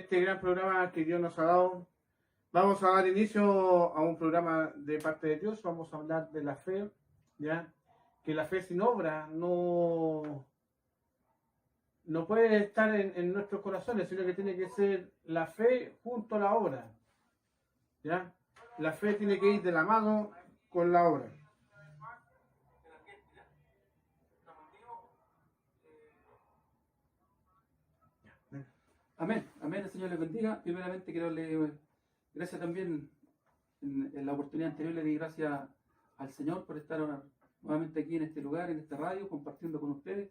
este gran programa que Dios nos ha dado. Vamos a dar inicio a un programa de parte de Dios. Vamos a hablar de la fe, ¿ya? Que la fe sin obra no puede estar en nuestros corazones, sino que tiene que ser la fe junto a la obra, ¿ya? La fe tiene que ir de la mano con la obra. Amén, amén, el Señor les bendiga. Primeramente quiero darle gracias también, en la oportunidad anterior le di gracias al Señor por estar nuevamente aquí en este lugar, en esta radio, compartiendo con ustedes.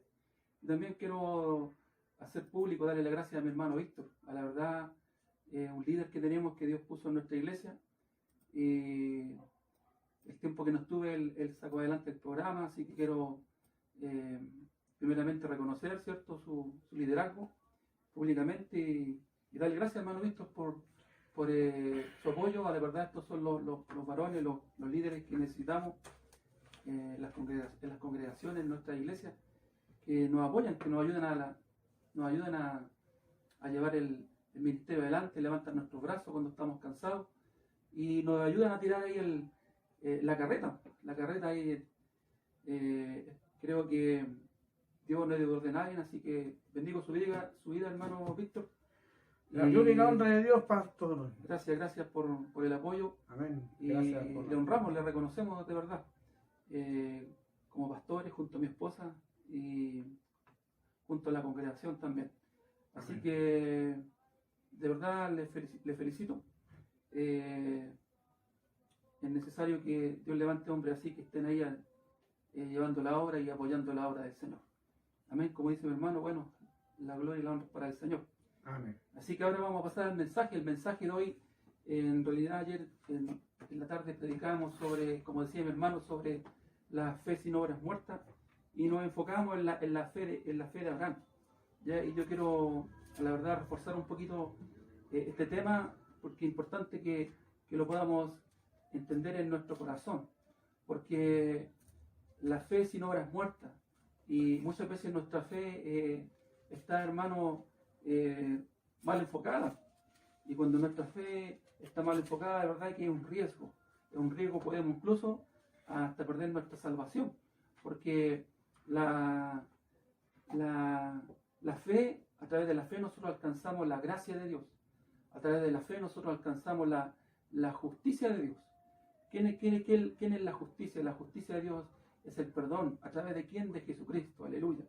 Y también quiero hacer público, darle las gracias a mi hermano Víctor, a la verdad, un líder que tenemos que Dios puso en nuestra iglesia. El tiempo que no estuve, él sacó adelante el programa, así que quiero primeramente reconocer, ¿cierto?, su liderazgo públicamente y darle gracias, hermano Víctor, por su apoyo. A la verdad, estos son los varones, los líderes que necesitamos en las congregaciones, en nuestra iglesia, que nos apoyan, que nos ayudan a llevar el ministerio adelante, levantan nuestros brazos cuando estamos cansados y nos ayudan a tirar ahí la carreta. La carreta ahí, creo que Dios no es deudor de nadie, así que bendigo su vida, hermano Víctor. La gloria y la honra de Dios, pastor. Gracias por el apoyo. Amén. Gracias y le honramos, le reconocemos de verdad. Como pastores, junto a mi esposa y junto a la congregación también. Así Amén. que de verdad le felicito. Es necesario que Dios levante hombres así, que estén ahí llevando la obra y apoyando la obra del Señor. Amén, como dice mi hermano, bueno, la gloria y la honra para el Señor. Amén. Así que ahora vamos a pasar al mensaje. El mensaje de hoy, en realidad ayer en la tarde predicamos sobre, como decía mi hermano, sobre la fe sin obras muertas y nos enfocamos en la fe de Abraham. ¿Ya? Y yo quiero, la verdad, reforzar un poquito este tema porque es importante que lo podamos entender en nuestro corazón, porque la fe sin obras muertas, y muchas veces nuestra fe está, hermano, mal enfocada, y cuando nuestra fe está mal enfocada, la verdad es que es un riesgo, podemos incluso hasta perder nuestra salvación, porque la fe, a través de la fe nosotros alcanzamos la gracia de Dios, a través de la fe nosotros alcanzamos la justicia de Dios. ¿Quién es la justicia? La justicia de Dios es el perdón. ¿A través de quién? De Jesucristo. Aleluya.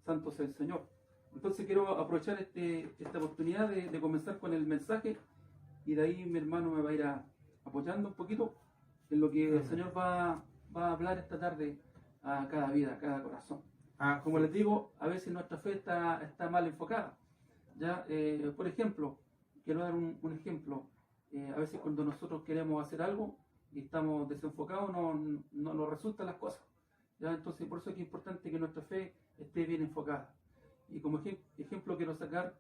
Santo sea el Señor. Entonces quiero aprovechar esta oportunidad de comenzar con el mensaje y de ahí mi hermano me va a ir apoyando un poquito en lo que el Señor va a hablar esta tarde a cada vida, a cada corazón. Como les digo, a veces nuestra fe está mal enfocada. ¿Ya? Por ejemplo, quiero dar un ejemplo. A veces cuando nosotros queremos hacer algo y estamos desenfocados, no nos resultan las cosas. ¿Ya? Entonces, por eso es que es importante que nuestra fe esté bien enfocada. Y como ejemplo quiero sacar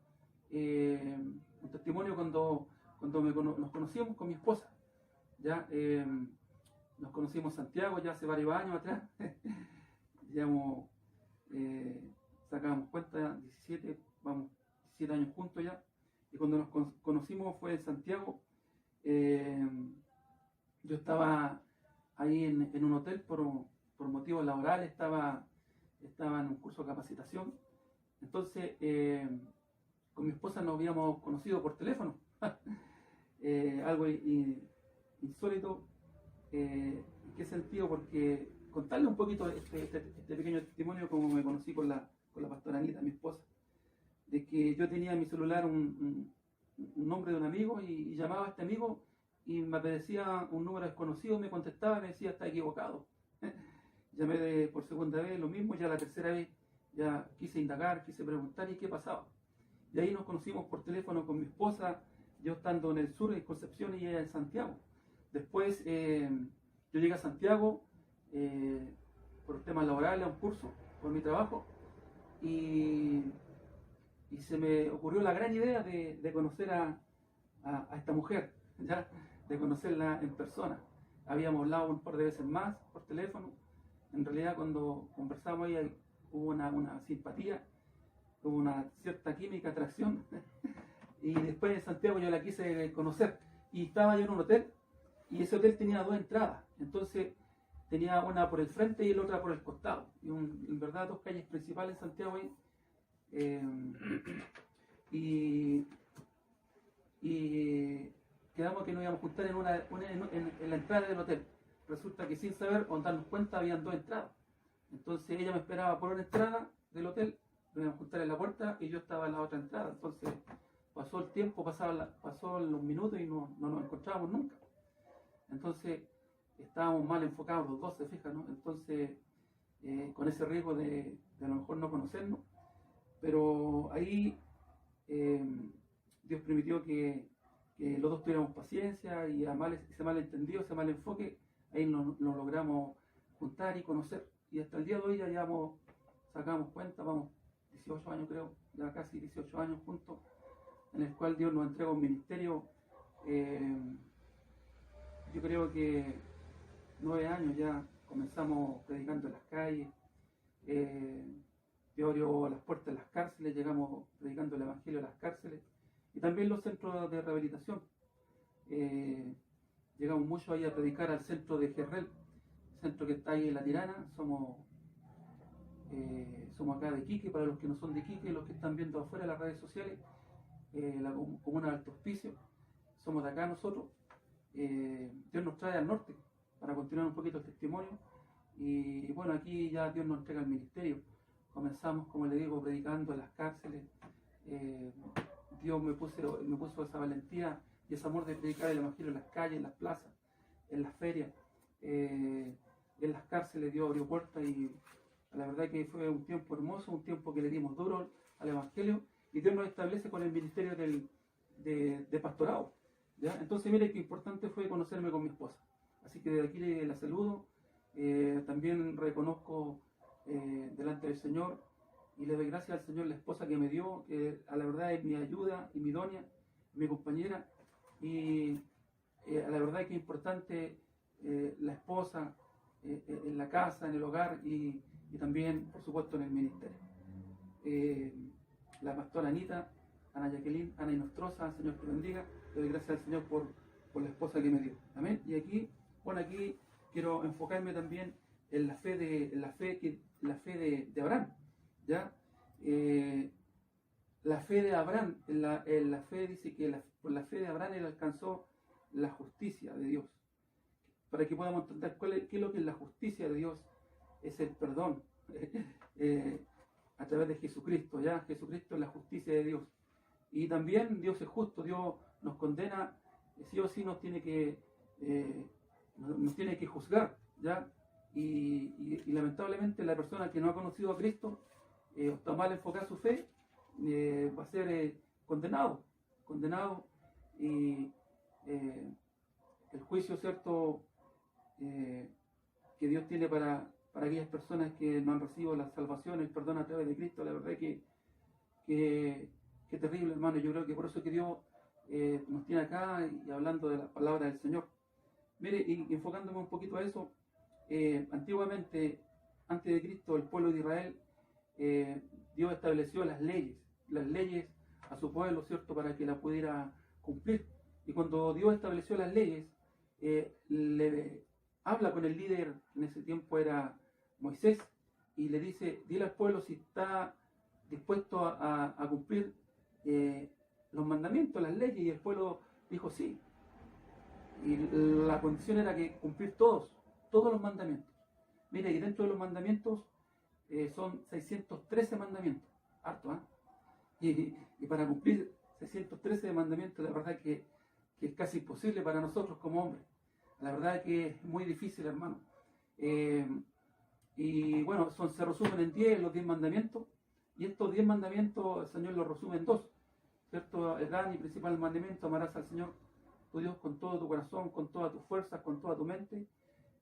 un testimonio cuando nos conocimos con mi esposa. ¿Ya? Nos conocimos en Santiago ya hace varios años atrás. Llevamos, sacábamos cuenta, 17 años juntos ya. Y cuando nos conocimos fue en Santiago. Yo estaba ahí en un hotel por motivos laborales, estaba en un curso de capacitación. Entonces, con mi esposa nos habíamos conocido por teléfono. Algo insólito. ¿En qué sentido? Porque contarle un poquito este pequeño testimonio, como me conocí con la pastora Anita, mi esposa, de que yo tenía en mi celular un nombre de un amigo y llamaba a este amigo y me aparecía un número desconocido, me contestaba y me decía: está equivocado. Llamé por segunda vez, lo mismo, ya la tercera vez ya quise indagar, quise preguntar y qué pasaba. Y ahí nos conocimos por teléfono con mi esposa, yo estando en el sur, en Concepción, y ella en Santiago. Después yo llegué a Santiago por temas laborales, a un curso, por mi trabajo, y se me ocurrió la gran idea de conocer a esta mujer, ¿ya? De conocerla en persona. Habíamos hablado un par de veces más por teléfono. En realidad, cuando conversamos ahí hubo una simpatía, hubo una cierta química, atracción. Y después en Santiago yo la quise conocer. Y estaba yo en un hotel, y ese hotel tenía dos entradas. Entonces tenía una por el frente y la otra por el costado. Y en verdad dos calles principales en Santiago ahí. Y quedamos que nos íbamos a juntar en la entrada del hotel. Resulta que sin saber o darnos cuenta habían dos entradas. Entonces ella me esperaba por una entrada del hotel, nos íbamos a juntar en la puerta y yo estaba en la otra entrada. Entonces pasó el tiempo, pasó los minutos y no nos encontrábamos nunca. Entonces estábamos mal enfocados los dos, se fijan, ¿no? Entonces con ese riesgo de a lo mejor no conocernos, pero ahí Dios permitió que los dos tuviéramos paciencia y ese malentendido, ese mal enfoque, ahí nos logramos juntar y conocer. Y hasta el día de hoy ya sacamos cuenta, vamos, 18 años creo, ya casi 18 años juntos, en el cual Dios nos entrega un ministerio, yo creo que 9 años ya comenzamos predicando en las calles, Dios abrió las puertas de las cárceles, llegamos predicando el Evangelio a las cárceles y también los centros de rehabilitación. Llegamos mucho ahí a predicar al centro de Jerrel, centro que está ahí en La Tirana. Somos acá de Iquique, para los que no son de Iquique, los que están viendo afuera las redes sociales, la comuna de Alto Hospicio, somos de acá nosotros. Dios nos trae al norte para continuar un poquito el testimonio y bueno, aquí ya Dios nos entrega el ministerio. Comenzamos, como le digo, predicando en las cárceles. Dios me puso esa valentía y ese amor de predicar el Evangelio en las calles, en las plazas, en las ferias, en las cárceles. Dios abrió puertas y la verdad que fue un tiempo hermoso, un tiempo que le dimos duro al Evangelio y Dios nos establece con el ministerio de pastorado, ¿ya? Entonces mire qué importante fue conocerme con mi esposa. Así que desde aquí la saludo, también reconozco delante del Señor y le doy gracias al Señor la esposa que me dio, que a la verdad es mi ayuda y mi idónea, mi compañera, y a la verdad que es importante la esposa en la casa, en el hogar y también por supuesto en el ministerio. La pastora Anita, Ana Jacqueline, Ana Inostroza, Señor te bendiga, le doy gracias al Señor por la esposa que me dio, amén. Y aquí quiero enfocarme también en la fe de Abraham, ¿ya? La fe de Abraham, en la fe dice que por la fe de Abraham él alcanzó la justicia de Dios. Para que podamos entender qué es lo que es la justicia de Dios, es el perdón a través de Jesucristo, ¿ya? Jesucristo es la justicia de Dios. Y también Dios es justo, Dios nos condena, sí o sí nos tiene que juzgar, ¿ya? Y lamentablemente la persona que no ha conocido a Cristo o está mal enfocada su fe, va a ser condenado y el juicio, ¿cierto?, que Dios tiene para aquellas personas que no han recibido la salvación, el perdón a través de Cristo, la verdad que terrible, hermano. Yo creo que por eso que Dios nos tiene acá y hablando de la palabra del Señor. Mire, y enfocándome un poquito a eso, antiguamente, antes de Cristo, el pueblo de Israel, Dios estableció las leyes a su pueblo, ¿cierto?, para que la pudiera cumplir. Y cuando Dios estableció las leyes, le habla con el líder, en ese tiempo era Moisés, y le dice, dile al pueblo si está dispuesto a cumplir los mandamientos, las leyes, y el pueblo dijo sí. Y la condición era que cumplir todos los mandamientos. Mira, y dentro de los mandamientos son 613 mandamientos, harto, ¿eh? Y para cumplir 613 mandamientos, la verdad que es casi imposible para nosotros como hombres. La verdad que es muy difícil, hermano. Y bueno, se resumen en 10 los 10 mandamientos, y estos 10 mandamientos el Señor los resume en 2, ¿cierto? El gran y principal mandamiento: amarás al Señor tu Dios con todo tu corazón, con todas tus fuerzas, con toda tu mente,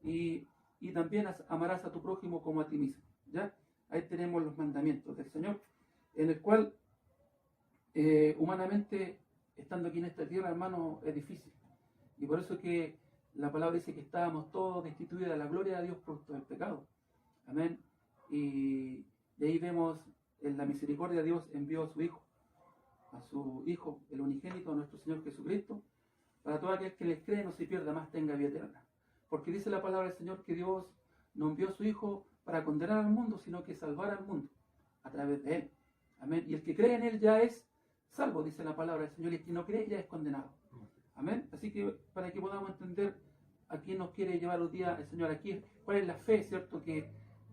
y también amarás a tu prójimo como a ti mismo, ¿ya? Ahí tenemos los mandamientos del Señor, en el cual humanamente, estando aquí en esta tierra, hermano, es difícil. Y por eso que la palabra dice que estábamos todos destituidos de la gloria de Dios producto del pecado. Amén. Y ahí vemos en la misericordia de Dios envió a su Hijo. a su Hijo, el unigénito, a nuestro Señor Jesucristo, para todo aquel que les cree no se pierda más, tenga vida eterna. Porque dice la palabra del Señor que Dios no envió a su Hijo para condenar al mundo, sino que salvar al mundo a través de Él. Amén. Y el que cree en Él ya es salvo, dice la palabra del Señor, y el que no cree ya es condenado. Amén. Así que para que podamos entender a quién nos quiere llevar hoy día el Señor aquí, cuál es la fe, ¿cierto? Que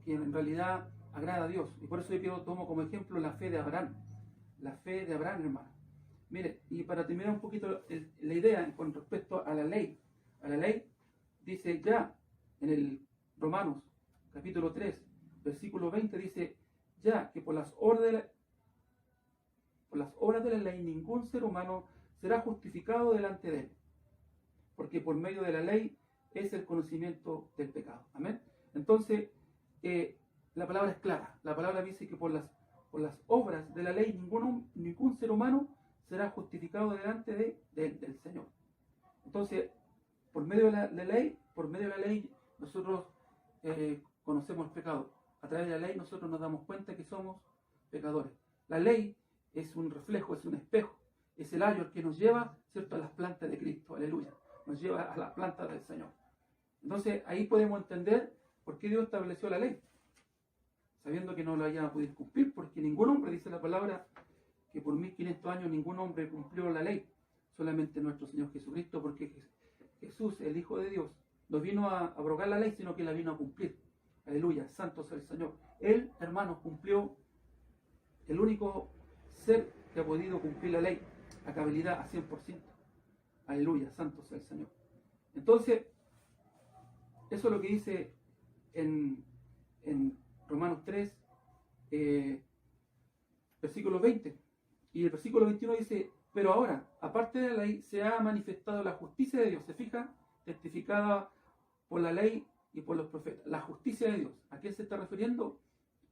en realidad agrada a Dios. Y por eso yo tomo como ejemplo la fe de Abraham. La fe de Abraham, hermano. Mire, y para terminar un poquito la idea con respecto a la ley. A la ley dice ya en el Romanos capítulo 3, versículo 20, dice ya que por las obras de la ley ningún ser humano será justificado delante de él, porque por medio de la ley es el conocimiento del pecado. Amén. Entonces, la palabra es clara. La palabra dice que por las obras de la ley ningún ser humano será justificado delante del Señor. Entonces, por medio de la ley, nosotros conocemos el pecado. A través de la ley nosotros nos damos cuenta que somos pecadores. La ley es un reflejo, es un espejo, es el ayo que nos lleva, ¿cierto?, a las plantas de Cristo, aleluya, nos lleva a las plantas del Señor. Entonces ahí podemos entender por qué Dios estableció la ley, sabiendo que no lo haya podido cumplir, porque ningún hombre, dice la palabra, que por 1500 años ningún hombre cumplió la ley, solamente nuestro Señor Jesucristo, porque Jesús, el Hijo de Dios, no vino a abrogar la ley, sino que la vino a cumplir. Aleluya, santo sea el Señor. Él, hermanos, cumplió, el único ser que ha podido cumplir la ley a cabalidad, a 100%. Aleluya, santo sea el Señor. Entonces, eso es lo que dice en Romanos 3, versículo 20. Y el versículo 21 dice, pero ahora, aparte de la ley, se ha manifestado la justicia de Dios. ¿Se fija? Testificada por la ley y por los profetas. La justicia de Dios. ¿A quién se está refiriendo?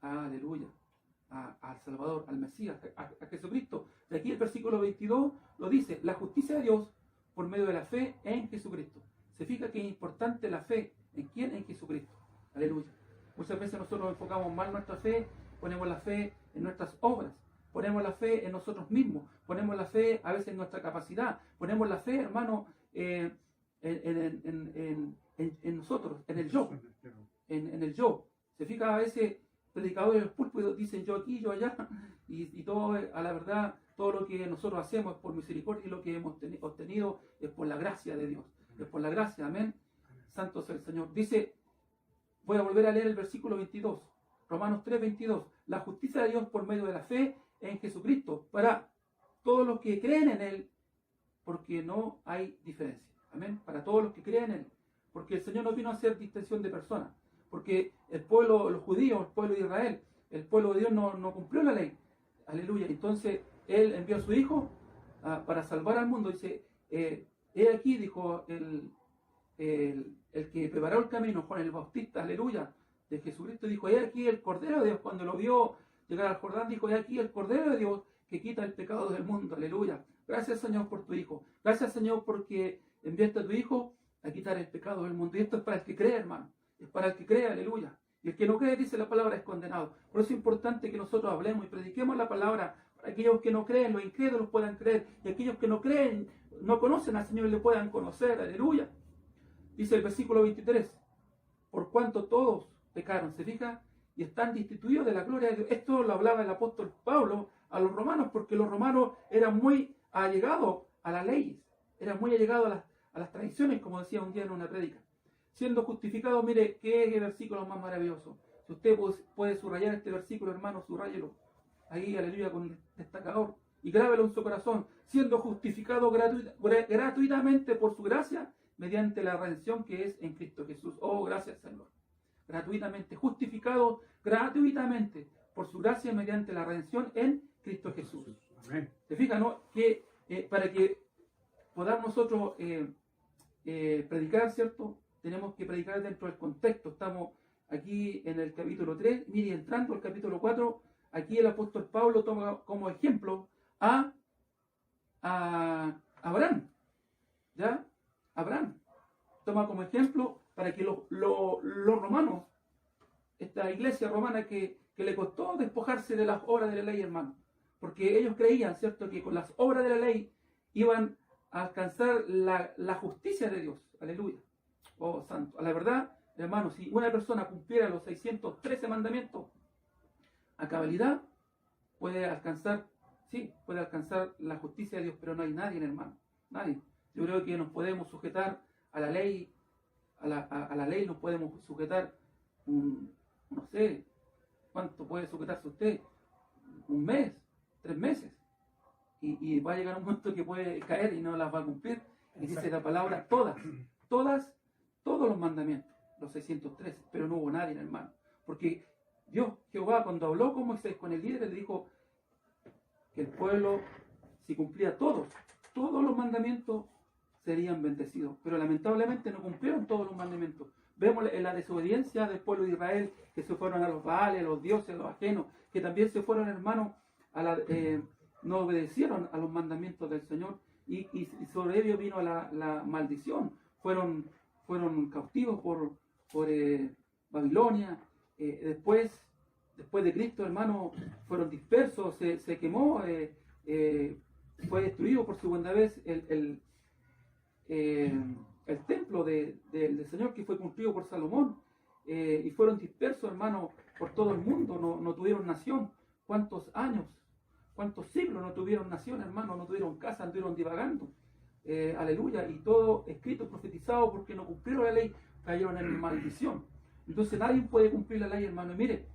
Aleluya. Al Salvador, al Mesías, a Jesucristo. De aquí el versículo 22 lo dice, la justicia de Dios por medio de la fe en Jesucristo. Se fija que es importante la fe. ¿En quién? En Jesucristo. Aleluya. Muchas veces nosotros enfocamos mal nuestra fe, ponemos la fe en nuestras obras, ponemos la fe en nosotros mismos, ponemos la fe a veces en nuestra capacidad, ponemos la fe, hermano, en nosotros, en el yo, en el yo. Se fija a veces predicadores del púlpito dicen yo aquí, yo allá, y todo, a la verdad, todo lo que nosotros hacemos es por misericordia y lo que hemos obtenido es por la gracia de Dios, es por la gracia, amén. Santo sea el Señor. Dice, voy a volver a leer el versículo 22, Romanos 3, 22, la justicia de Dios por medio de la fe en Jesucristo, para todos los que creen en Él, porque no hay diferencia, amén, para todos los que creen en Él, porque el Señor no vino a hacer distinción de personas, porque el pueblo, los judíos, el pueblo de Israel, el pueblo de Dios no cumplió la ley, aleluya. Entonces Él envió a su Hijo para salvar al mundo. Dice, he aquí, dijo el que preparó el camino, Juan el Bautista, aleluya, de Jesucristo, dijo, he aquí el Cordero de Dios. Cuando lo vio llegar al Jordán, dijo, he aquí el Cordero de Dios que quita el pecado del mundo, aleluya. Gracias, Señor, por tu Hijo. Gracias, Señor, porque enviaste a tu Hijo a quitar el pecado del mundo. Y esto es para el que cree, hermano. Es para el que cree, aleluya. Y el que no cree, dice la palabra, es condenado. Por eso es importante que nosotros hablemos y prediquemos la palabra para aquellos que no creen, los incrédulos puedan creer, y aquellos que no creen, no conocen al Señor y le puedan conocer, aleluya. Dice el versículo 23, por cuanto todos pecaron, ¿se fija? Y están destituidos de la gloria de Dios. Esto lo hablaba el apóstol Pablo a los romanos, porque los romanos eran muy allegados a las leyes, eran muy allegados a las tradiciones, como decía un día en una prédica. Siendo justificados, mire, qué es el versículo más maravilloso. Si usted puede subrayar este versículo, hermano, subrayelo. Ahí, aleluya, con el destacador. Y grábelo en su corazón. Siendo justificado gratuitamente por su gracia, mediante la redención que es en Cristo Jesús. Oh, gracias, Señor. Gratuitamente, justificado gratuitamente por su gracia mediante la redención en Cristo Jesús. Amén. ¿Se fijan, no? Que para que podamos nosotros predicar, ¿cierto? Tenemos que predicar dentro del contexto. Estamos aquí en el capítulo 3, mire, entrando al capítulo 4, aquí el apóstol Pablo toma como ejemplo a Abraham, ¿ya? Abraham toma como ejemplo para que los romanos, esta iglesia romana que le costó despojarse de las obras de la ley, hermano, porque ellos creían, ¿cierto?, que con las obras de la ley iban a alcanzar la justicia de Dios. Aleluya. Oh, santo. A la verdad, hermanos, si una persona cumpliera los 613 mandamientos a cabalidad, puede alcanzar, sí, puede alcanzar la justicia de Dios, pero no hay nadie, hermano. Nadie. Yo creo que nos podemos sujetar a la ley, a la ley nos podemos sujetar, no sé, ¿cuánto puede sujetarse usted? Un mes, 3 meses. Y va a llegar un momento que puede caer y no las va a cumplir. Y dice la palabra, todos los mandamientos, los 613, pero no hubo nadie, hermano. Porque Dios, Jehová, cuando habló con Moisés, con el líder, le dijo que el pueblo, si cumplía todos los mandamientos, serían bendecidos. Pero lamentablemente no cumplieron todos los mandamientos. Vemos en la desobediencia del pueblo de Israel, que se fueron a los Baales, a los dioses, a los ajenos, que también se fueron, hermanos, no obedecieron a los mandamientos del Señor, y sobre ellos vino la maldición. Fueron cautivos por Babilonia. Después de Cristo, hermano, fueron dispersos, se quemó, fue destruido por segunda vez el templo del Señor, que fue construido por Salomón, y fueron dispersos, hermano, por todo el mundo. No tuvieron nación. ¿Cuántos años, cuántos siglos no tuvieron nación, hermano? No tuvieron casa, anduvieron divagando. Aleluya. Y todo escrito, profetizado, porque no cumplieron la ley, cayeron en maldición. Entonces nadie puede cumplir la ley, hermano. Y mire,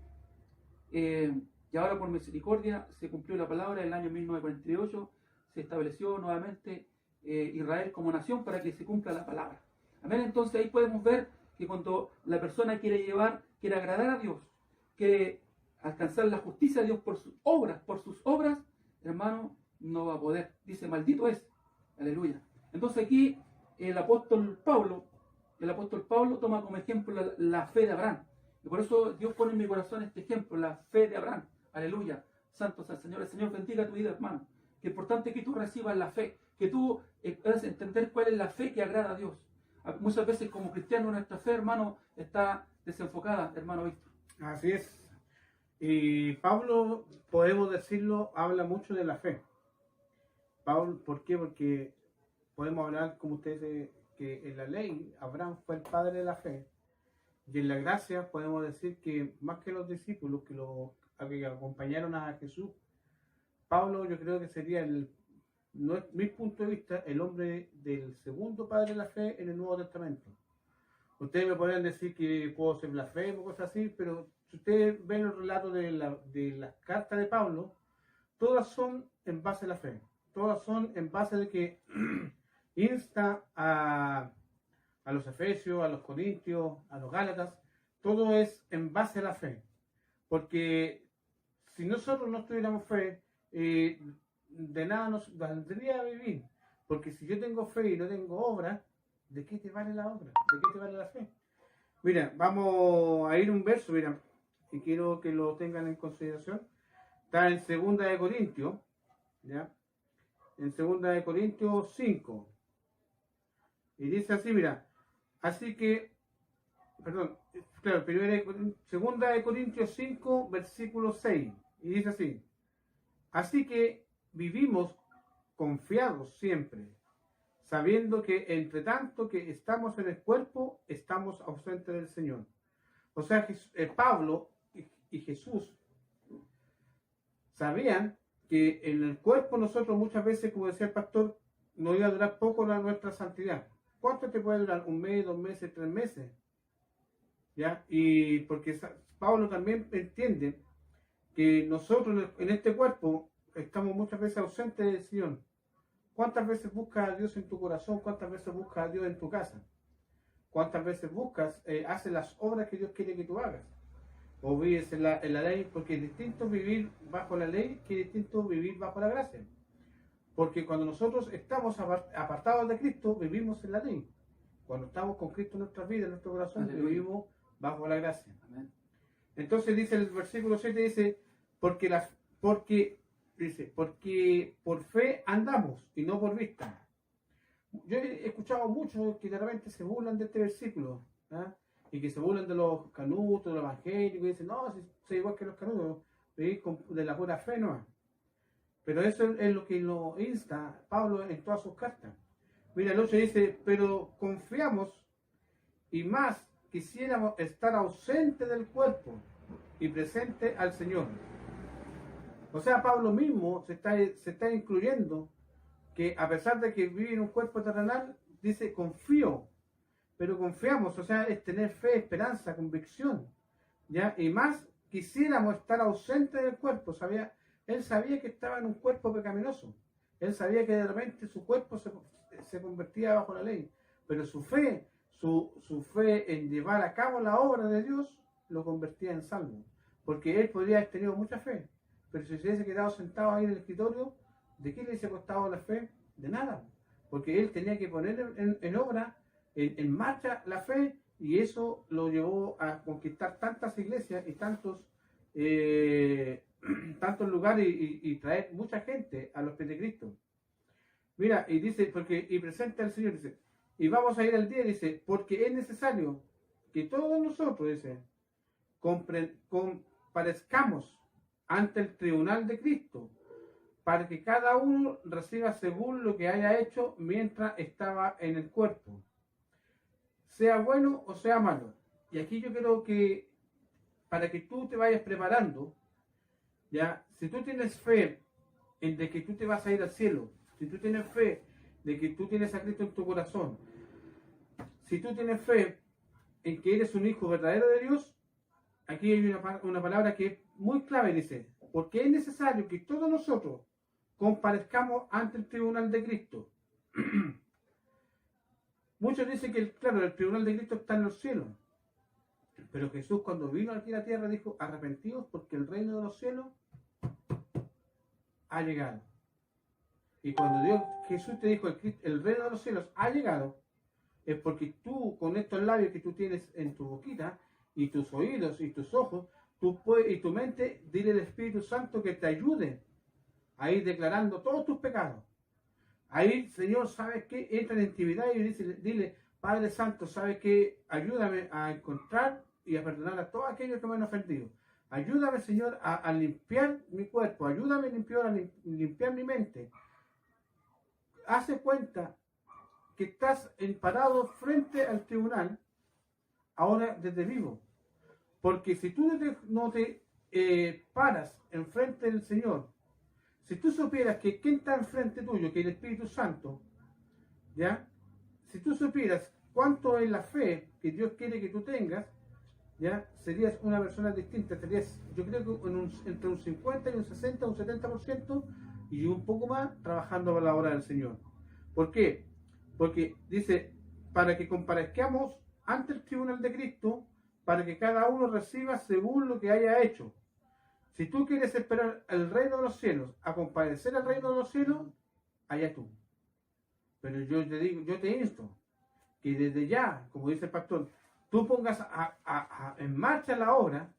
y ahora por misericordia se cumplió la palabra. En el año 1948 se estableció nuevamente Israel como nación para que se cumpla la palabra. Amén. Entonces ahí podemos ver que cuando la persona quiere agradar a Dios, quiere alcanzar la justicia de Dios por sus obras, hermano, no va a poder. Dice, maldito es. Aleluya. Entonces aquí el apóstol Pablo toma como ejemplo la fe de Abraham. Y por eso Dios pone en mi corazón este ejemplo, la fe de Abraham. Aleluya. Santo sea el Señor. El Señor bendiga tu vida, hermano. Que es importante que tú recibas la fe, que tú puedas entender cuál es la fe que agrada a Dios. Muchas veces como cristianos nuestra fe, hermano, está desenfocada, hermano Víctor. Así es. Y Pablo, podemos decirlo, habla mucho de la fe. Pablo, ¿por qué? Porque podemos hablar, como usted dice, que en la ley Abraham fue el padre de la fe. Y en la gracia podemos decir que más que los discípulos que acompañaron a Jesús, Pablo yo creo que sería, no es mi punto de vista, el hombre del segundo padre de la fe en el Nuevo Testamento. Ustedes me podrían decir que puedo ser blasfemo o cosas así, pero si ustedes ven los relatos de las cartas de Pablo, todas son en base a la fe. Todas son en base de que insta a los Efesios, a los Corintios, a los Gálatas. Todo es en base a la fe. Porque si nosotros no tuviéramos fe, de nada nos valdría a vivir. Porque si yo tengo fe y no tengo obra, ¿de qué te vale la obra? ¿De qué te vale la fe? Mira, vamos a ir un verso, mira, y quiero que lo tengan en consideración. Está en 2 de Corintios, ¿ya? En 2 de Corintios 5. Y dice así, mira, así que, perdón, claro, 2 de Corintios 5, versículo 6. Y dice así, así que vivimos confiados siempre, sabiendo que entre tanto que estamos en el cuerpo, estamos ausentes del Señor. O sea, Pablo y Jesús sabían que en el cuerpo nosotros muchas veces, como decía el pastor, nos iba a durar poco nuestra santidad. ¿Cuánto te puede durar? 1 mes, 2 meses, 3 meses. ¿Ya? Y porque Pablo también entiende que nosotros en este cuerpo estamos muchas veces ausentes del Señor. ¿Cuántas veces buscas a Dios en tu corazón? ¿Cuántas veces buscas a Dios en tu casa? ¿Cuántas veces haces las obras que Dios quiere que tú hagas? O vives en la ley, porque es distinto vivir bajo la ley que es distinto vivir bajo la gracia. Porque cuando nosotros estamos apartados de Cristo, vivimos en la ley. Cuando estamos con Cristo en nuestra vida, en nuestro corazón, vivimos bajo la gracia. Amén. Entonces dice el versículo 7, dice, porque por fe andamos y no por vista. Yo he escuchado muchos que de repente se burlan de este versículo, ¿eh? Y que se burlan de los canutos, de los evangélicos, y dicen, no, si soy igual que los canutos, vivir de la pura fe, no. Pero eso es lo que lo insta Pablo en todas sus cartas. Mira, el 8 dice, pero confiamos y más quisiéramos estar ausente del cuerpo y presente al Señor. O sea, Pablo mismo se está incluyendo que a pesar de que vive en un cuerpo terrenal, dice confío, pero confiamos, o sea, es tener fe, esperanza, convicción, ¿ya? Y más quisiéramos estar ausentes del cuerpo, él sabía que estaba en un cuerpo pecaminoso, él sabía que de repente su cuerpo se convertía bajo la ley, pero su fe, su fe en llevar a cabo la obra de Dios, lo convertía en salvo, porque él podría haber tenido mucha fe, pero si se hubiese quedado sentado ahí en el escritorio, ¿de qué le hubiese costado la fe? De nada, porque él tenía que poner en obra, en marcha la fe, y eso lo llevó a conquistar tantas iglesias y tantos lugares y traer mucha gente a los pies de Cristo. Mira, y dice, y presenta al Señor, dice, y vamos a ir al día, dice, porque es necesario que todos nosotros, dice, comparezcamos ante el tribunal de Cristo, para que cada uno reciba según lo que haya hecho mientras estaba en el cuerpo, sea bueno o sea malo. Y aquí yo creo que para que tú te vayas preparando, ya, si tú tienes fe en de que tú te vas a ir al cielo, si tú tienes fe de que tú tienes a Cristo en tu corazón, si tú tienes fe en que eres un hijo verdadero de Dios, aquí hay una palabra que es muy clave, dice, porque es necesario que todos nosotros comparezcamos ante el tribunal de Cristo. Muchos dicen que, claro, el tribunal de Cristo está en los cielos, pero Jesús cuando vino aquí a la tierra dijo, arrepentidos porque el reino de los cielos ha llegado. Y cuando Jesús te dijo, el reino de los cielos ha llegado, es porque tú, con estos labios que tú tienes en tu boquita, y tus oídos y tus ojos, y tu mente, dile al Espíritu Santo que te ayude a ir declarando todos tus pecados. Ahí, Señor, ¿sabes qué? Entra en intimidad y dile, Padre Santo, ¿sabes qué? Ayúdame a encontrar y a perdonar a todos aquellos que me han ofendido. Ayúdame, Señor, a limpiar mi cuerpo. Ayúdame a limpiar mi mente. Hace cuenta que estás parado frente al tribunal, ahora desde vivo. Porque si tú no te paras enfrente del Señor, si tú supieras que quien está enfrente tuyo, que es el Espíritu Santo, ¿ya? Si tú supieras cuánto es la fe que Dios quiere que tú tengas, ¿ya? Serías una persona distinta, serías, yo creo que entre un 50 y un 60, un 70% y un poco más trabajando para la obra del Señor. ¿Por qué? Porque dice, para que comparezcamos ante el tribunal de Cristo, para que cada uno reciba según lo que haya hecho. Si tú quieres esperar el reino de los cielos, a compadecer al reino de los cielos, allá tú. Pero yo te digo, yo te insto, que desde ya, como dice el pastor, tú pongas en marcha la obra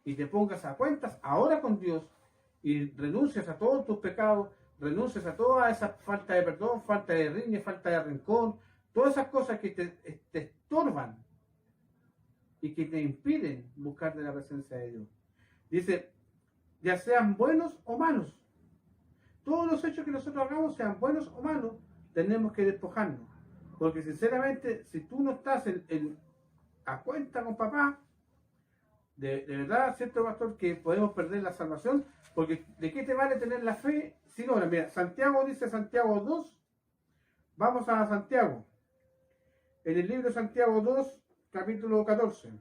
y te pongas a cuentas ahora con Dios y renuncias a todos tus pecados, renuncias a toda esa falta de perdón, falta de riña, falta de rencor, todas esas cosas que te estorban y que te impiden buscar de la presencia de Dios. Dice, ya sean buenos o malos. Todos los hechos que nosotros hagamos, sean buenos o malos, tenemos que despojarnos. Porque sinceramente, si tú no estás a cuenta con papá, de verdad, cierto pastor, que podemos perder la salvación, porque ¿de qué te vale tener la fe sin obra? Mira, Santiago dice, Santiago 2, vamos a Santiago. En el libro de Santiago 2, capítulo 14.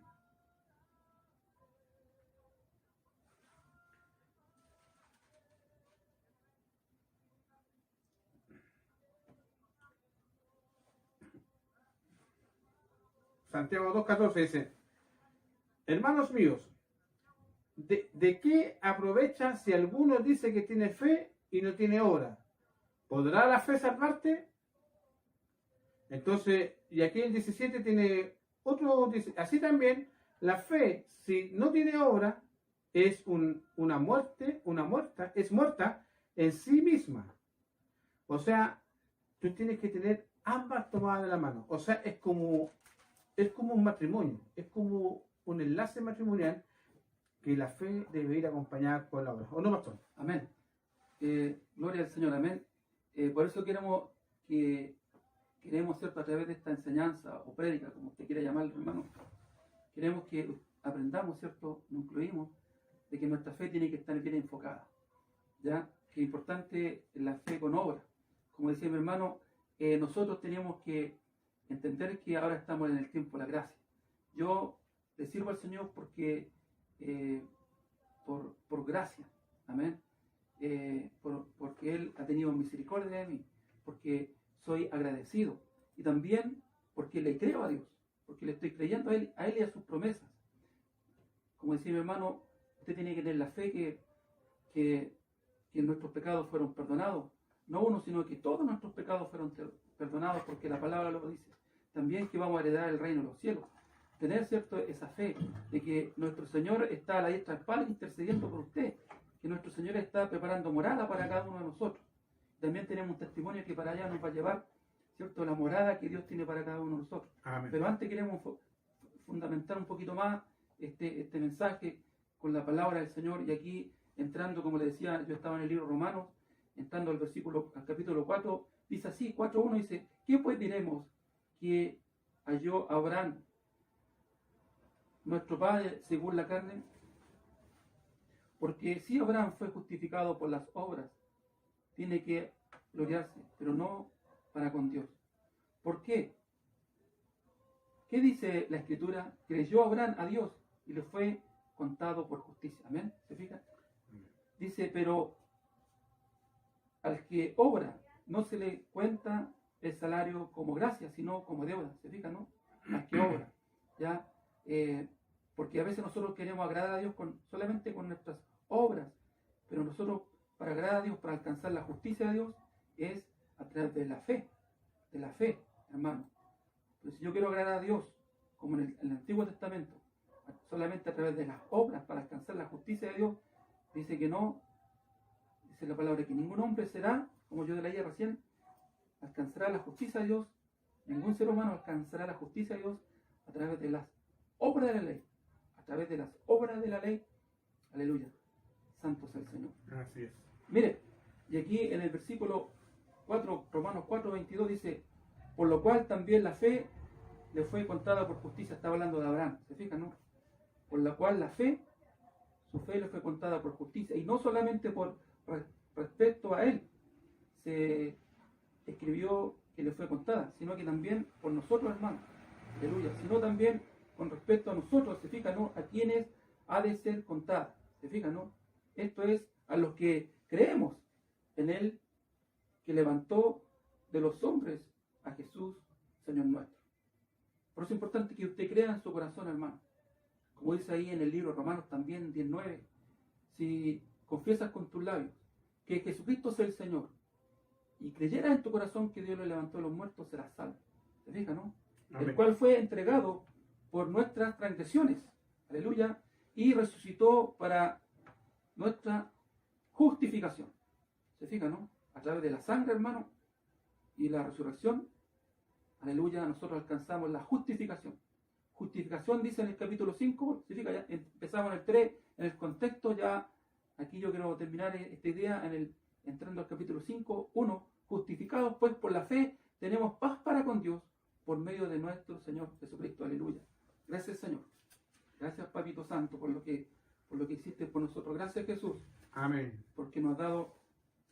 Santiago 2:14 dice, hermanos míos, ¿de qué aprovecha si alguno dice que tiene fe y no tiene obra? ¿Podrá la fe salvarte? Entonces, y aquí el 17 tiene otro, dice, así también, la fe, si no tiene obra, es una muerta, es muerta en sí misma. O sea, tú tienes que tener ambas tomadas de la mano. O sea, es como un matrimonio, es como un enlace matrimonial que la fe debe ir acompañada con la obra. ¿O no, pastor? Amén. Gloria al Señor, amén. Por eso queremos, ¿cierto? A través de esta enseñanza o prédica, como usted quiera llamarlo, hermano, queremos que aprendamos, ¿cierto? Nos incluimos de que nuestra fe tiene que estar bien enfocada, ¿ya? Que es importante la fe con obra. Como decía mi hermano, nosotros teníamos que entender que ahora estamos en el tiempo de la gracia. Yo le sirvo al Señor porque por gracia, amén. Porque Él ha tenido misericordia de mí, porque soy agradecido y también porque le creo a Dios, porque le estoy creyendo a Él y a sus promesas. Como decía mi hermano, usted tiene que tener la fe que nuestros pecados fueron perdonados, no uno, sino que todos nuestros pecados fueron perdonados, porque la palabra lo dice. También que vamos a heredar el reino de los cielos. Tener, ¿cierto?, esa fe de que nuestro Señor está a la diestra del Padre intercediendo por usted, que nuestro Señor está preparando morada para cada uno de nosotros. También tenemos un testimonio que para allá nos va a llevar, ¿cierto?, la morada que Dios tiene para cada uno de nosotros. Amén. Pero antes queremos fundamentar un poquito más este mensaje con la palabra del Señor, y aquí entrando, como le decía, yo estaba en el libro Romanos, entrando al capítulo 4, dice así, 4.1, dice: ¿qué pues diremos que halló Abraham, nuestro padre, según la carne? Porque si Abraham fue justificado por las obras, tiene que gloriarse, pero no para con Dios. ¿Por qué? ¿Qué dice la Escritura? Creyó Abraham a Dios y le fue contado por justicia. ¿Amén? ¿Se fija? Dice, pero al que obra no se le cuenta el salario como gracia, sino como deuda. ¿Se fija, no? Al que obra. ¿Ya? Porque a veces nosotros queremos agradar a Dios solamente con nuestras obras, pero nosotros, para agradar a Dios, para alcanzar la justicia de Dios, es a través de la fe, hermano. Pero si yo quiero agradar a Dios, como en el Antiguo Testamento, solamente a través de las obras para alcanzar la justicia de Dios, dice que no, dice la palabra que ningún hombre será, como yo leía recién, alcanzará la justicia de Dios, ningún ser humano alcanzará la justicia de Dios a través de las obras de la ley, a través de las obras de la ley. Aleluya, santo sea el Señor. Así es. Mire, y aquí en el versículo 4, Romanos 4:22 dice: por lo cual también la fe le fue contada por justicia. Está hablando de Abraham, ¿se fijan, no? Por la cual la fe, su fe le fue contada por justicia, y no solamente por respecto a él se escribió que le fue contada, sino que también por nosotros, hermanos, aleluya, sino también con respecto a nosotros, se fijan, ¿no?, a quienes ha de ser contada, se fijan, ¿no? Esto es a los que creemos en él, que levantó de los hombres a Jesús, Señor nuestro. Por eso es importante que usted crea en su corazón, hermano. Como dice ahí en el libro Romanos también 10:9, si confiesas con tus labios que Jesucristo es el Señor y creyeras en tu corazón que Dios lo levantó de los muertos, serás salvo. ¿Se fija, no? Amén. El cual fue entregado por nuestras transgresiones, aleluya, y resucitó para nuestra justificación. ¿Se fija, no? A través de la sangre, hermano, y la resurrección, aleluya, nosotros alcanzamos la justificación. Justificación dice en el capítulo 5, se fija, ya empezamos en el 3, en el contexto, ya aquí yo quiero terminar esta idea entrando al capítulo 5, 1, justificados pues por la fe, tenemos paz para con Dios por medio de nuestro Señor Jesucristo, aleluya. Gracias, Señor. Gracias, Papito Santo, por lo que hiciste por nosotros. Gracias, Jesús. Amén. Porque nos ha dado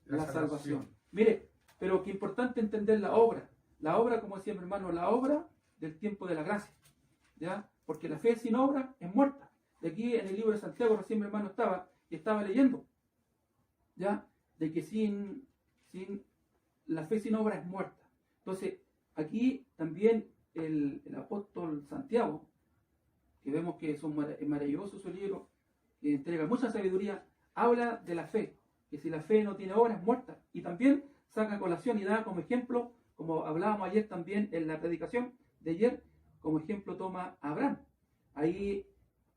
la salvación. salvación. Mire, pero qué importante entender la obra. La obra, como decía mi hermano, la obra del tiempo de la gracia. ¿Ya? Porque la fe sin obra es muerta. De aquí en el libro de Santiago, recién mi hermano estaba leyendo, ¿ya? De que sin la fe sin obra es muerta. Entonces, aquí también el apóstol Santiago, que vemos que es maravilloso su libro, que entrega mucha sabiduría, habla de la fe, que si la fe no tiene obra es muerta. Y también saca colación y da como ejemplo, como hablábamos ayer también en la predicación de ayer, como ejemplo toma a Abraham. Ahí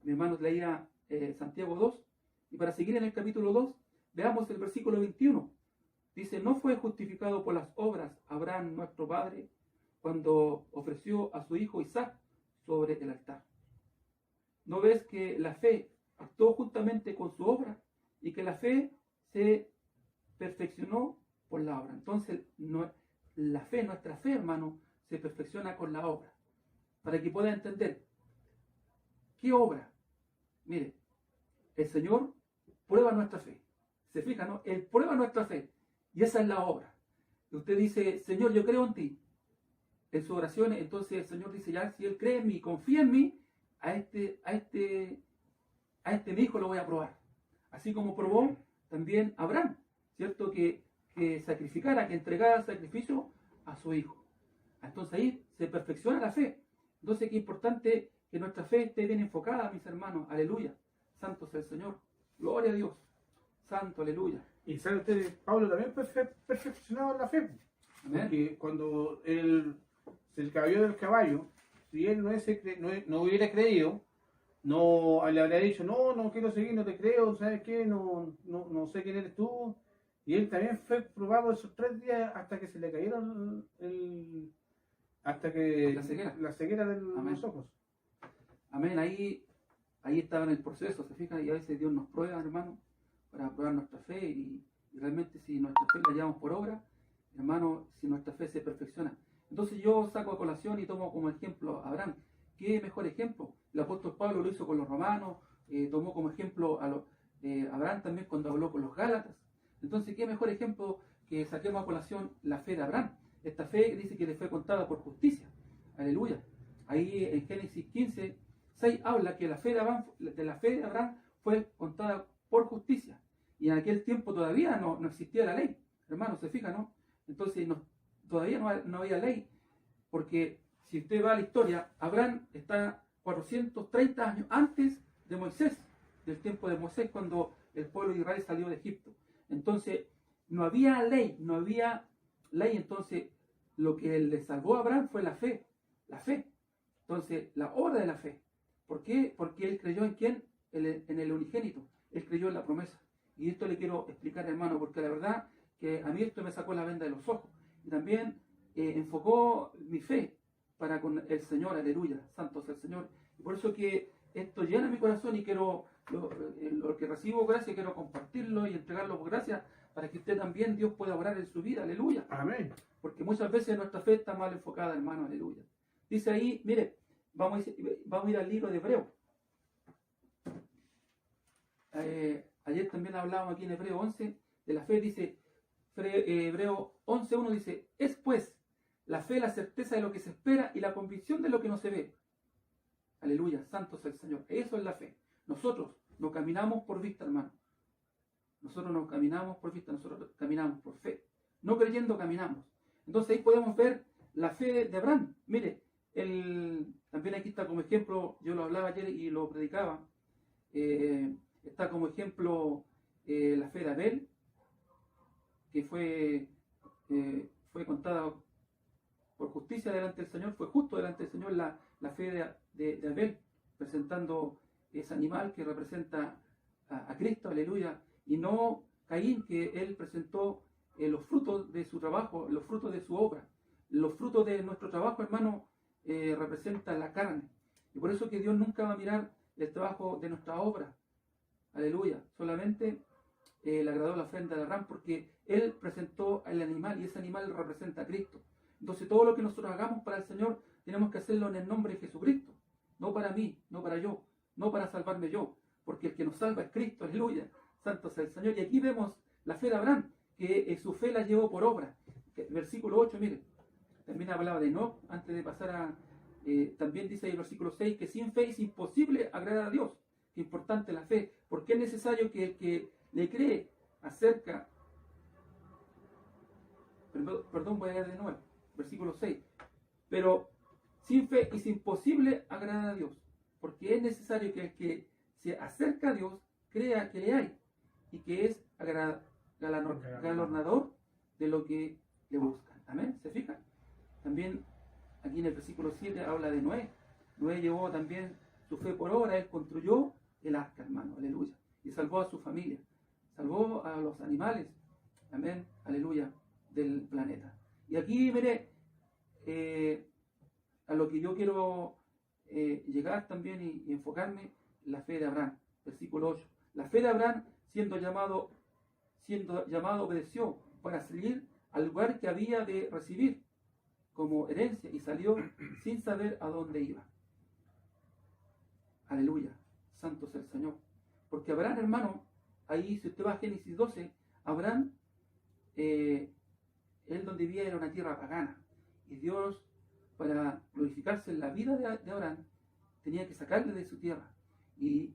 mi hermano leía Santiago 2, y para seguir en el capítulo 2, veamos el versículo 21. Dice: no fue justificado por las obras Abraham nuestro padre cuando ofreció a su hijo Isaac sobre el altar. ¿No ves que la fe actuó justamente con su obra y que la fe se perfeccionó por la obra. Entonces, nuestra fe, hermano, se perfecciona con la obra. Para que pueda entender, ¿qué obra? Mire, el Señor prueba nuestra fe. ¿Se fija, no? Él prueba nuestra fe. Y esa es la obra. Y usted dice, Señor, yo creo en ti. En sus oraciones, entonces el Señor dice, ya, si Él cree en mí, confía en mí, a este mi hijo lo voy a probar. Así como probó también Abraham, ¿cierto? Que sacrificara, que entregara el sacrificio a su hijo. Entonces ahí se perfecciona la fe. Entonces qué importante que nuestra fe esté bien enfocada, mis hermanos. Aleluya. Santo sea el Señor. Gloria a Dios. Santo, aleluya. Y sabe usted, Pablo también perfeccionaba la fe. Amén. Porque cuando él se cayó del caballo, si él no hubiera creído, no le habría dicho, no quiero seguir, no te creo, ¿sabes qué? No sé quién eres tú. Y él también fue probado esos 3 días hasta que se le cayeron la ceguera de los ojos. Amén. Ahí estaba en el proceso, se fijan, y a veces Dios nos prueba, hermano, para probar nuestra fe, y realmente si nuestra fe la llevamos por obra, hermano, si nuestra fe se perfecciona. Entonces yo saco a colación y tomo como ejemplo a Abraham. ¿Qué mejor ejemplo? El apóstol Pablo lo hizo con los romanos, tomó como ejemplo a Abraham también cuando habló con los gálatas. Entonces, ¿qué mejor ejemplo que saquemos a colación la fe de Abraham? Esta fe dice que le fue contada por justicia. Aleluya. Ahí en Génesis 15, 6 habla que la fe de Abraham fue contada por justicia. Y en aquel tiempo todavía no existía la ley. Hermano, se fija, ¿no? Entonces todavía no había ley. Porque si usted va a la historia, Abraham está 430 años antes de Moisés, del tiempo de Moisés, cuando el pueblo de Israel salió de Egipto. Entonces, no había ley, entonces lo que le salvó a Abraham fue la fe. Entonces, la obra de la fe. ¿Por qué? Porque él creyó en quién? En el unigénito. Él creyó en la promesa. Y esto le quiero explicar, hermano, porque la verdad que a mí esto me sacó la venda de los ojos. Y también enfocó mi fe para con el Señor, aleluya, santo sea el Señor. Y por eso que esto llena mi corazón, y quiero, lo que recibo gracia, quiero compartirlo y entregarlo por gracia, para que usted también, Dios pueda obrar en su vida, aleluya. Amén. Porque muchas veces nuestra fe está mal enfocada, hermano, aleluya. Dice ahí, mire, vamos a ir al libro de Hebreo. Ayer también hablábamos aquí en Hebreo 11 de la fe. Dice Hebreo 11:1, dice, es pues la fe, la certeza de lo que se espera y la convicción de lo que no se ve. Aleluya, santo sea el Señor. Eso es la fe. Nosotros no caminamos por vista, hermano. Nosotros no caminamos por vista, nosotros caminamos por fe. No creyendo caminamos. Entonces ahí podemos ver la fe de Abraham. Mire, también aquí está como ejemplo, yo lo hablaba ayer y lo predicaba, está como ejemplo la fe de Abel, que fue contada por justicia delante del Señor, fue justo delante del Señor la fe de Abel, presentando ese animal que representa a Cristo, aleluya, y no Caín, que él presentó los frutos de su trabajo, los frutos de su obra. Los frutos de nuestro trabajo, hermano, representan la carne. Y por eso que Dios nunca va a mirar el trabajo de nuestra obra, aleluya. Solamente le agradó la ofrenda de Abraham, porque él presentó el animal, y ese animal representa a Cristo. Entonces todo lo que nosotros hagamos para el Señor, tenemos que hacerlo en el nombre de Jesucristo. No para mí, no para yo, no para salvarme yo, porque el que nos salva es Cristo, aleluya. Santo sea el Señor. Y aquí vemos la fe de Abraham, que su fe la llevó por obra. Versículo 8, mire, también hablaba de Enoc, antes de pasar a... también dice ahí el versículo 6, que sin fe es imposible agradar a Dios. Qué importante la fe, porque es necesario que el que le cree acerca... Perdón, voy a leer de nuevo, versículo 6. Pero sin fe es imposible agradar a Dios, porque es necesario que el que se acerca a Dios crea que le hay, y que es galardonador de lo que le buscan. Amén, ¿se fijan? También aquí en el versículo 7 habla de Noé. Noé llevó también su fe por obra. Él construyó el arca, hermano, aleluya, y salvó a su familia, salvó a los animales, amén, aleluya, del planeta. Y aquí, mire, a lo que yo quiero llegar también y enfocarme, la fe de Abraham, versículo 8. La fe de Abraham, siendo llamado siendo llamado, obedeció para salir al lugar que había de recibir como herencia y salió sin saber a dónde iba. Aleluya, santo es el Señor. Porque Abraham, hermano, ahí si usted va a Génesis 12, Abraham, él donde vivía era una tierra pagana. Y Dios, para glorificarse en la vida de Abraham, tenía que sacarle de su tierra. Y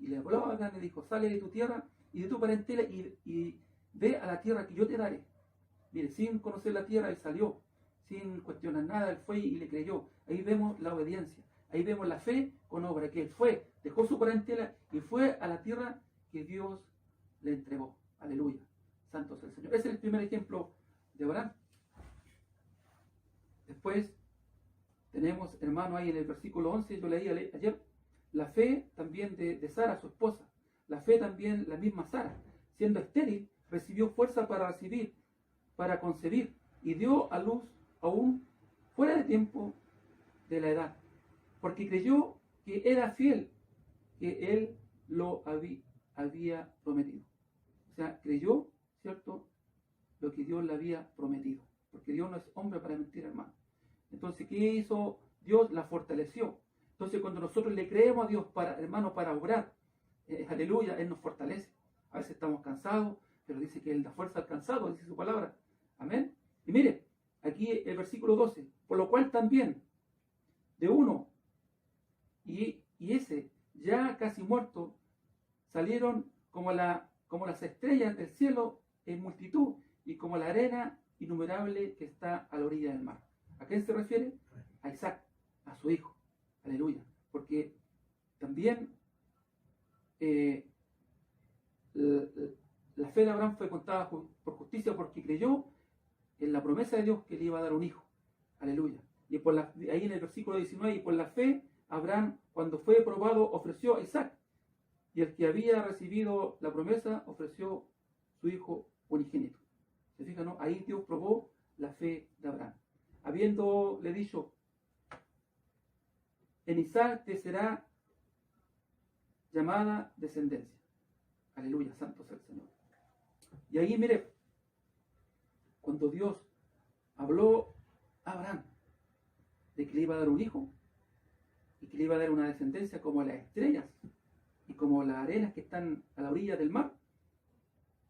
le habló a Abraham y le dijo, sale de tu tierra y de tu parentela y ve a la tierra que yo te daré. Mire, sin conocer la tierra, él salió, sin cuestionar nada, él fue y le creyó. Ahí vemos la obediencia, ahí vemos la fe con obra, que él fue, dejó su parentela y fue a la tierra que Dios le entregó. Aleluya, santo es el Señor. Ese es el primer ejemplo de Abraham. Después tenemos, hermano, ahí en el versículo 11, yo leí ayer, la fe también de Sara, su esposa. La fe también, la misma Sara, siendo estéril, recibió fuerza para recibir, para concebir, y dio a luz aún fuera de tiempo de la edad, porque creyó que era fiel, que él lo había prometido. O sea, creyó, ¿cierto?, lo que Dios le había prometido, porque Dios no es hombre para mentir, hermano. Entonces, ¿qué hizo Dios? La fortaleció. Entonces, cuando nosotros le creemos a Dios, hermano, para obrar, aleluya, Él nos fortalece. A veces estamos cansados, pero dice que Él da fuerza al cansado, dice su palabra. Amén. Y mire, aquí el versículo 12, por lo cual también, de uno, y ese ya casi muerto, salieron como las estrellas del cielo en multitud, y como la arena innumerable que está a la orilla del mar. ¿A quién se refiere? A Isaac, a su hijo. Aleluya. Porque también la fe de Abraham fue contada por justicia porque creyó en la promesa de Dios que le iba a dar un hijo. Aleluya. Y ahí en el versículo 19, y por la fe, Abraham, cuando fue probado, ofreció a Isaac. Y el que había recibido la promesa, ofreció su hijo unigénito. ¿Se fijan, no? Ahí Dios probó la fe de Abraham. Habiéndole dicho, en Isaac te será llamada descendencia. Aleluya, santo sea el Señor. Y ahí, mire, cuando Dios habló a Abraham de que le iba a dar un hijo y que le iba a dar una descendencia como las estrellas y como las arenas que están a la orilla del mar,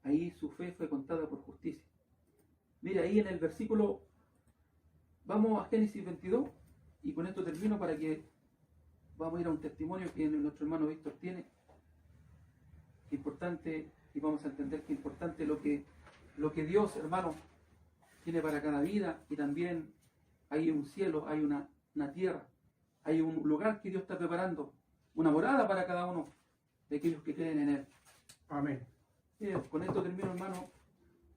ahí su fe fue contada por justicia. Mire, ahí en el versículo, vamos a Génesis 22 y con esto termino para que vamos a ir a un testimonio que nuestro hermano Víctor tiene. Qué importante, y vamos a entender qué importante lo que Dios, hermano, tiene para cada vida. Y también hay un cielo, hay una tierra, hay un lugar que Dios está preparando, una morada para cada uno de aquellos que creen en Él. Amén. Con esto termino, hermano,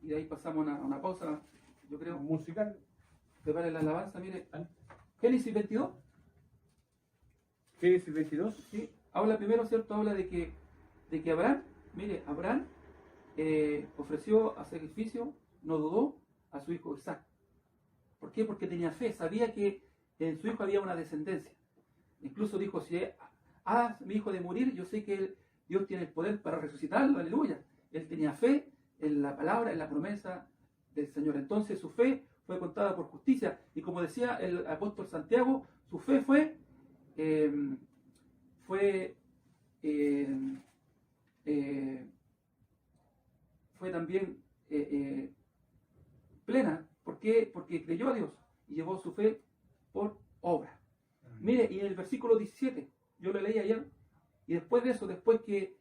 y de ahí pasamos a una pausa, yo creo. Musical. Prepare la alabanza, mire. Génesis 22. Génesis 22. Sí, habla primero, ¿cierto? Habla de que Abraham, mire, Abraham ofreció a sacrificio, no dudó, a su hijo Isaac. ¿Por qué? Porque tenía fe, sabía que en su hijo había una descendencia. Incluso dijo, si mi hijo de morir, yo sé que Dios tiene el poder para resucitarlo, aleluya. Él tenía fe en la palabra, en la promesa del Señor. Entonces su fe fue contada por justicia. Y como decía el apóstol Santiago, su fe fue también plena. ¿Por qué? Porque creyó a Dios y llevó su fe por obra. Mire, y en el versículo 17, yo lo leí ayer, y después de eso, después que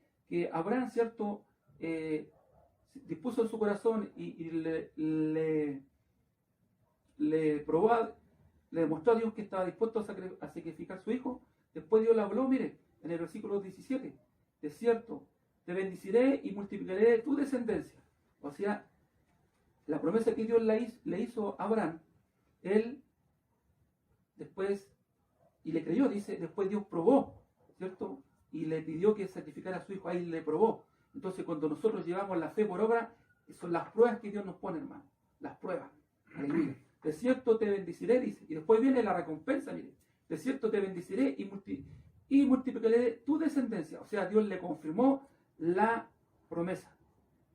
Abraham, ¿cierto?, dispuso en su corazón y le probó, le demostró a Dios que estaba dispuesto a sacrificar a su hijo. Después Dios le habló, mire, en el versículo 17, de cierto, te bendeciré y multiplicaré tu descendencia. O sea, la promesa que Dios le hizo a Abraham, él después, y le creyó, dice, después Dios probó, ¿cierto? Y le pidió que sacrificara a su hijo, ahí le probó. Entonces, cuando nosotros llevamos la fe por obra, son las pruebas que Dios nos pone, hermano. Las pruebas. Aleluya. De cierto te bendeciré, dice. Y después viene la recompensa, mire. De cierto te bendeciré y multiplicaré tu descendencia. O sea, Dios le confirmó la promesa.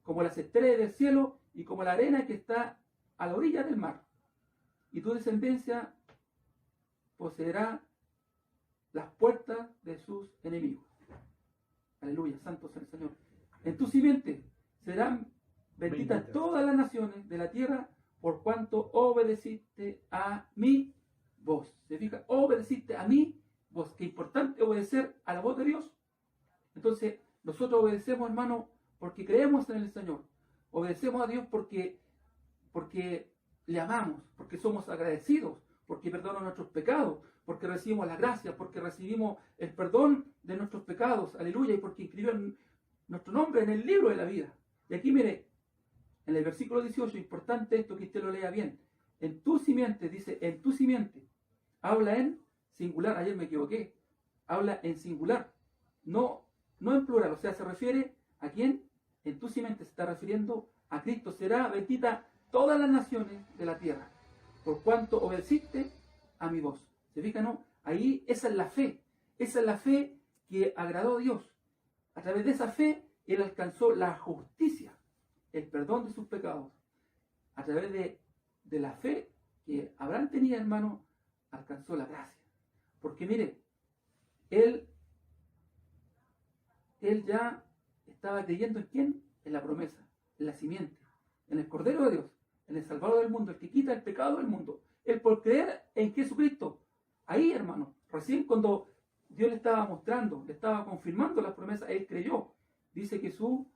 como las estrellas del cielo y como la arena que está a la orilla del mar. Y tu descendencia poseerá las puertas de sus enemigos. Aleluya, santo sea el Señor. En tu simiente serán benditas todas las naciones de la tierra por cuanto obedeciste a mi voz. ¿Se fija? Obedeciste a mi voz. Qué importante obedecer a la voz de Dios. Entonces, nosotros obedecemos, hermano, porque creemos en el Señor. Obedecemos a Dios porque le amamos, porque somos agradecidos, porque perdona nuestros pecados, porque recibimos la gracia, porque recibimos el perdón de nuestros pecados, aleluya, y porque inscribió nuestro nombre en el libro de la vida. Y aquí mire, en el versículo 18, importante esto que usted lo lea bien, en tu simiente, dice, en tu simiente, habla en singular, ayer me equivoqué, habla en singular, no en plural, o sea, se refiere a quién, en tu simiente se está refiriendo a Cristo, será bendita todas las naciones de la tierra, por cuanto obedeciste a mi voz. ¿Se fija, no? Ahí esa es la fe que agradó a Dios. A través de esa fe, Él alcanzó la justicia, el perdón de sus pecados. A través de la fe que Abraham tenía, hermano, alcanzó la gracia. Porque mire, él ya estaba creyendo en quién, en la promesa, en la simiente, en el Cordero de Dios, en el Salvador del mundo, el que quita el pecado del mundo. Él por creer en Jesucristo. Ahí, hermano, recién cuando Dios le estaba mostrando, le estaba confirmando las promesas, él creyó. Dice que su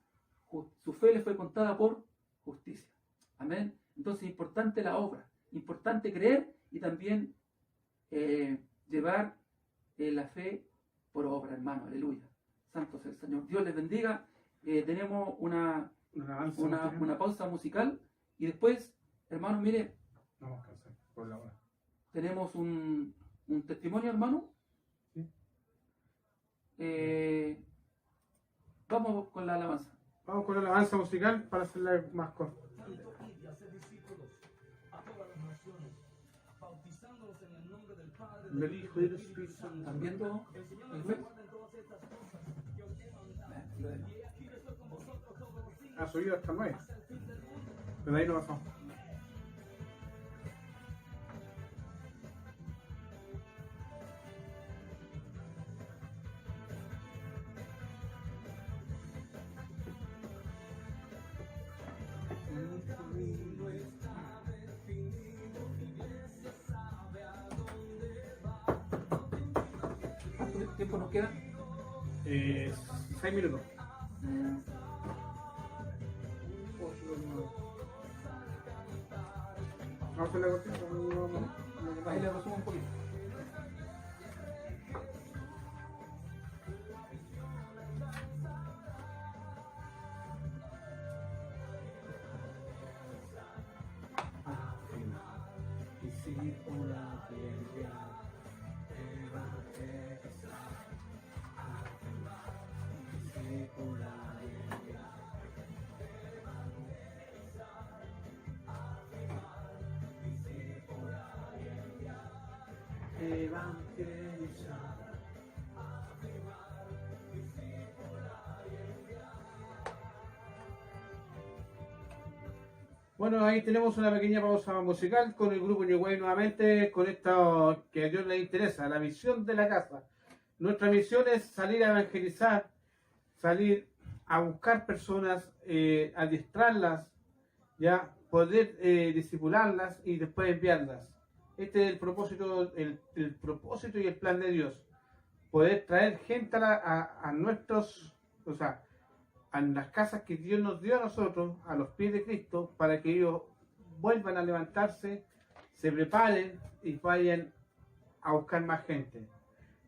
fe le fue contada por justicia. Amén. Entonces, importante la obra, importante creer y también llevar la fe por obra, hermano. Aleluya. Santo sea el Señor. Dios les bendiga. Tenemos una pausa musical y después, hermano, mire, vamos a cansar por la hora. Tenemos un testimonio, hermano. Sí. Vamos con la alabanza. Vamos con la alabanza musical para hacerla más corta. Del Hijo y del Espíritu Santo. ¿Están viendo el Facebook? Ha subido hasta 9. Pero ahí no pasamos. ¿Cuánto tiempo nos queda? 6 minutos. Vamos a hacer la cortita. Ahí le resumo un poquito. Bueno, ahí tenemos una pequeña pausa musical con el grupo New Way nuevamente, con esto que a Dios le interesa, la misión de la casa. Nuestra misión es salir a evangelizar, salir a buscar personas, adiestrarlas, ya poder discipularlas y después enviarlas. Este es el propósito, el propósito y el plan de Dios. Poder traer gente a nuestros, o sea, a las casas que Dios nos dio a nosotros, a los pies de Cristo, para que ellos vuelvan a levantarse, se preparen y vayan a buscar más gente.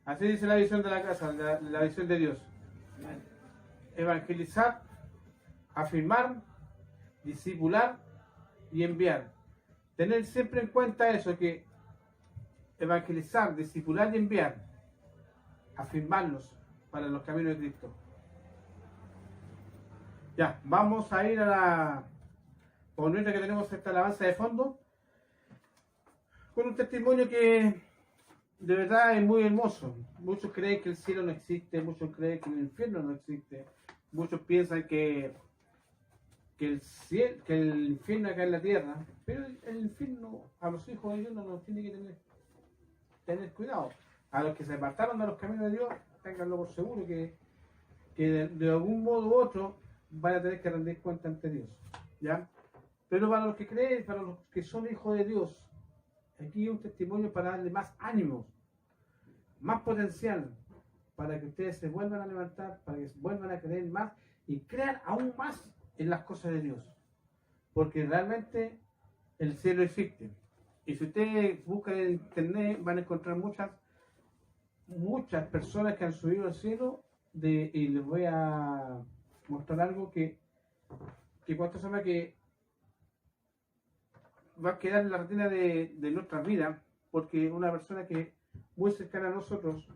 Así dice la visión de la casa, la visión de Dios. Evangelizar, afirmar, discipular y enviar. Tener siempre en cuenta eso, que evangelizar, discipular y enviar, afirmarlos para los caminos de Cristo. Ya, vamos a ir a la bonita que tenemos esta alabanza de fondo, con un testimonio que de verdad es muy hermoso. Muchos creen que el cielo no existe, muchos creen que el infierno no existe, muchos piensan que que el infierno acá en la tierra, pero el infierno a los hijos de Dios no nos tiene que tener cuidado. A los que se apartaron de los caminos de Dios, ténganlo por seguro que de algún modo u otro van a tener que rendir cuenta ante Dios. ¿Ya? Pero para los que creen, para los que son hijos de Dios, aquí hay un testimonio para darle más ánimo, más potencial, para que ustedes se vuelvan a levantar, para que vuelvan a creer más y crean aún más en las cosas de Dios. Porque realmente el cielo existe. Y si ustedes buscan en internet, van a encontrar muchas personas que han subido al cielo. Y les voy a mostrar algo que cuánto se llama que va a quedar en la retina de nuestra vida, porque una persona que muy cercana a nosotros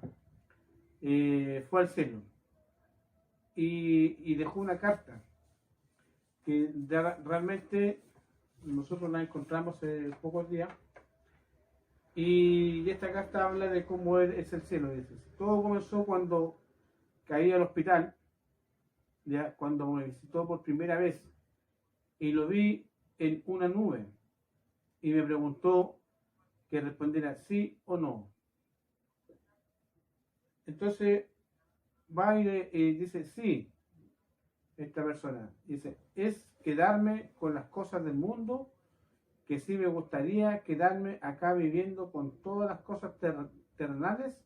fue al cielo y dejó una carta que realmente nosotros la encontramos en pocos días, y esta carta habla de cómo es el cielo. Dice, todo comenzó cuando caí al hospital, ya, cuando me visitó por primera vez y lo vi en una nube y me preguntó que respondiera sí o no. Entonces va y dice sí. Esta persona dice, es quedarme con las cosas del mundo, que sí me gustaría quedarme acá viviendo con todas las cosas terrenales,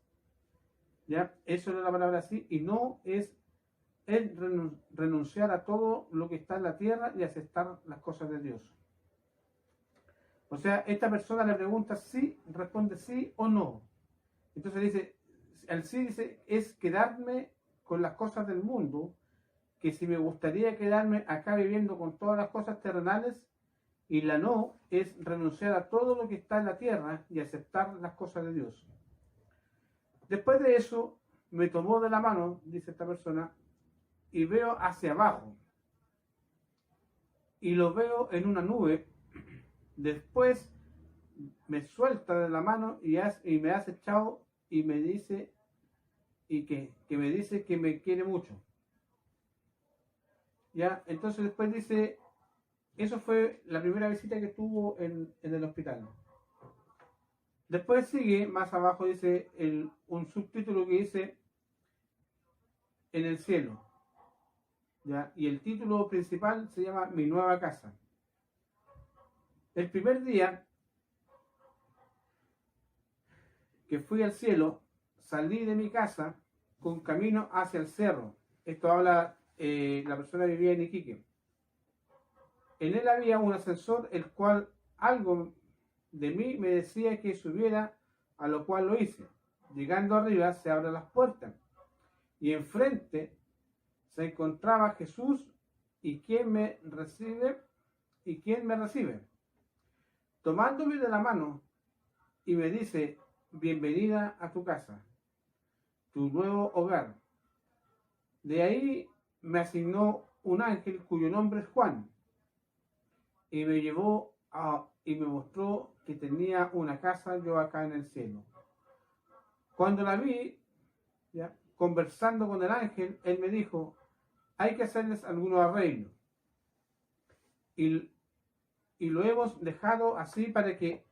¿ya? Eso es la palabra sí, y no es renunciar a todo lo que está en la tierra y aceptar las cosas de Dios. O sea, esta persona le pregunta sí, responde sí o no. Entonces dice, el sí dice, es quedarme con las cosas del mundo, que si me gustaría quedarme acá viviendo con todas las cosas terrenales, y la no es renunciar a todo lo que está en la tierra y aceptar las cosas de Dios. Después de eso, me tomó de la mano, dice esta persona, y veo hacia abajo, y lo veo en una nube. Después me suelta de la mano y me hace echado y me dice, que me dice que me quiere mucho. ¿Ya? Entonces después dice, eso fue la primera visita que tuvo en el hospital. Después sigue, más abajo dice un subtítulo que dice en el cielo. ¿Ya? Y el título principal se llama Mi nueva casa. El primer día que fui al cielo, salí de mi casa con camino hacia el cerro. Esto habla, la persona vivía en Iquique. En él había un ascensor, el cual algo de mí me decía que subiera, a lo cual lo hice. Llegando arriba se abren las puertas y enfrente se encontraba Jesús y quien me recibe, tomándome de la mano y me dice, bienvenida a tu casa, tu nuevo hogar. De ahí me asignó un ángel cuyo nombre es Juan y me llevó y me mostró que tenía una casa yo acá en el cielo. Cuando la vi, ¿ya?, conversando con el ángel, él me dijo, hay que hacerles algunos arreglos. Y lo hemos dejado así para que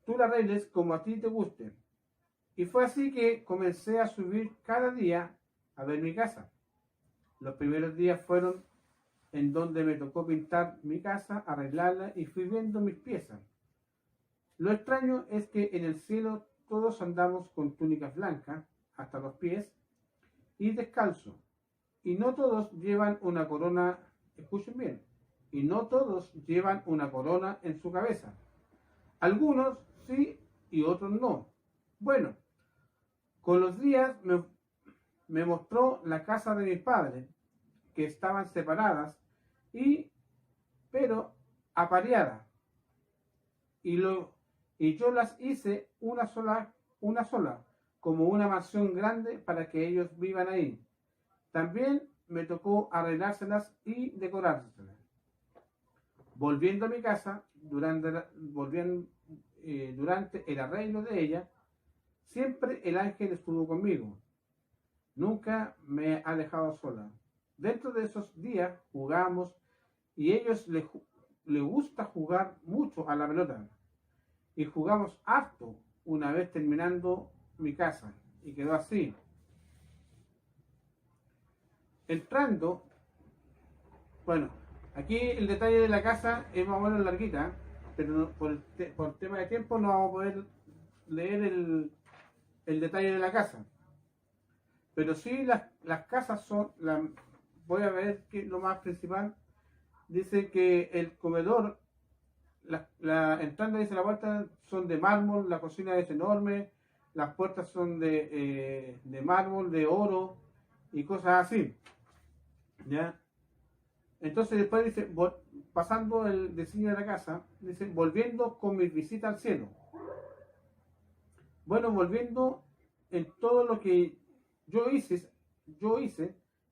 tú la arregles como a ti te guste. Y fue así que comencé a subir cada día a ver mi casa. Los primeros días fueron en donde me tocó pintar mi casa, arreglarla y fui viendo mis piezas. Lo extraño es que en el cielo todos andamos con túnicas blancas hasta los pies y descalzos. Y no todos llevan una corona, escuchen bien, y no todos llevan una corona en su cabeza. Algunos sí y otros no. Bueno, con los días me mostró la casa de mis padres, que estaban separadas, pero apareadas. Y yo las hice una sola, como una mansión grande para que ellos vivan ahí. También me tocó arreglárselas y decorárselas. Volviendo a mi casa, durante el arreglo de ella, siempre el ángel estuvo conmigo. Nunca me ha dejado sola. Dentro de esos días jugamos y ellos les gusta jugar mucho a la pelota. Y jugamos harto una vez terminando mi casa. Y quedó así. Entrando, bueno, aquí el detalle de la casa es más o menos larguita, pero por tema de tiempo no vamos a poder leer el detalle de la casa. Pero sí las casas son, voy a ver que lo más principal, dice que el comedor, la entrada, dice la puerta, son de mármol, la cocina es enorme, las puertas son de mármol, de oro y cosas así. ¿Ya? Entonces después dice, pasando el diseño de la casa, dice, volviendo con mis visitas al cielo. Bueno, volviendo en todo lo que yo hice,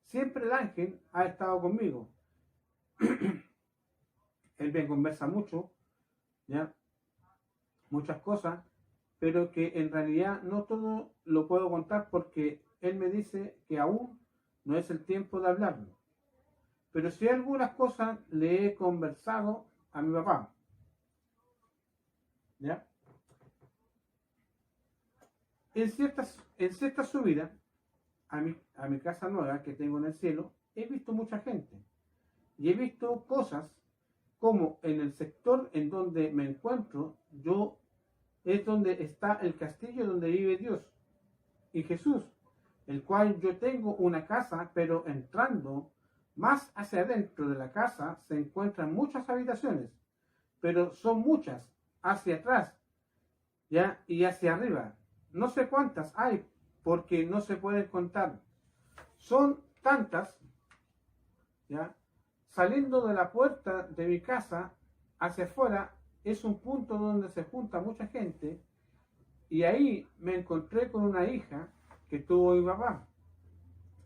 siempre el ángel ha estado conmigo. Él me conversa mucho, ¿ya? Muchas cosas, pero que en realidad no todo lo puedo contar porque él me dice que aún no es el tiempo de hablarlo. Pero sí algunas cosas le he conversado a mi papá, ¿ya? En ciertas subidas a mi casa nueva que tengo en el cielo, he visto mucha gente. Y he visto cosas como en el sector en donde me encuentro, yo es donde está el castillo donde vive Dios y Jesús, el cual yo tengo una casa, pero entrando más hacia adentro de la casa se encuentran muchas habitaciones, pero son muchas hacia atrás, ¿ya? Y hacia arriba. No sé cuántas hay, porque no se pueden contar. Son tantas, ¿ya? Saliendo de la puerta de mi casa hacia afuera es un punto donde se junta mucha gente y ahí me encontré con una hija que tuvo mi papá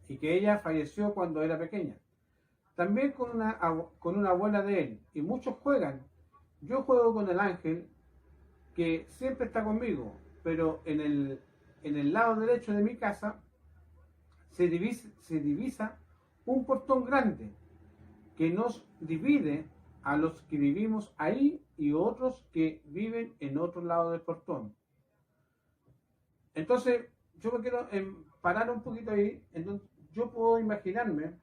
y que ella falleció cuando era pequeña. También con una abuela de él y muchos juegan. Yo juego con el ángel que siempre está conmigo, pero en el lado derecho de mi casa se divisa un portón grande que nos divide a los que vivimos ahí y otros que viven en otro lado del portón. Entonces, yo me quiero parar un poquito ahí. Entonces, yo puedo imaginarme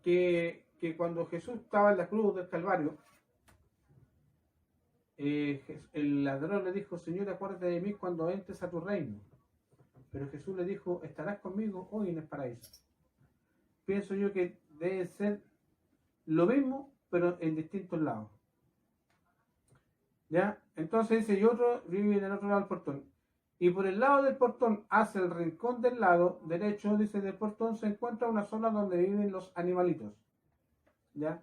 que cuando Jesús estaba en la cruz del Calvario, el ladrón le dijo, Señor, acuérdate de mí cuando entres a tu reino. Pero Jesús le dijo, estarás conmigo hoy en el paraíso. Pienso yo que debe ser lo mismo, pero en distintos lados. ¿Ya? Entonces dice, y otro vive en el otro lado del portón. Y por el lado del portón, hacia el rincón del lado derecho, dice, del portón se encuentra una zona donde viven los animalitos. ¿Ya?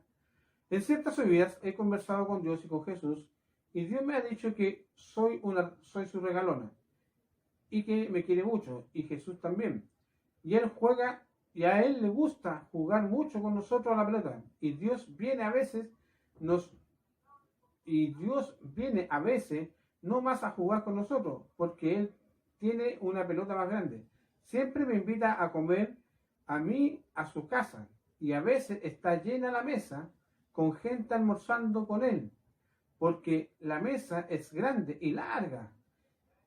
En ciertas subidas he conversado con Dios y con Jesús, y Dios me ha dicho que soy su regalona, y que me quiere mucho, y Jesús también. Y él juega, y a él le gusta jugar mucho con nosotros a la pelota. Y Dios viene a veces, no más a jugar con nosotros, porque él tiene una pelota más grande. Siempre me invita a comer a mí a su casa, y a veces está llena la mesa con gente almorzando con él, porque la mesa es grande y larga.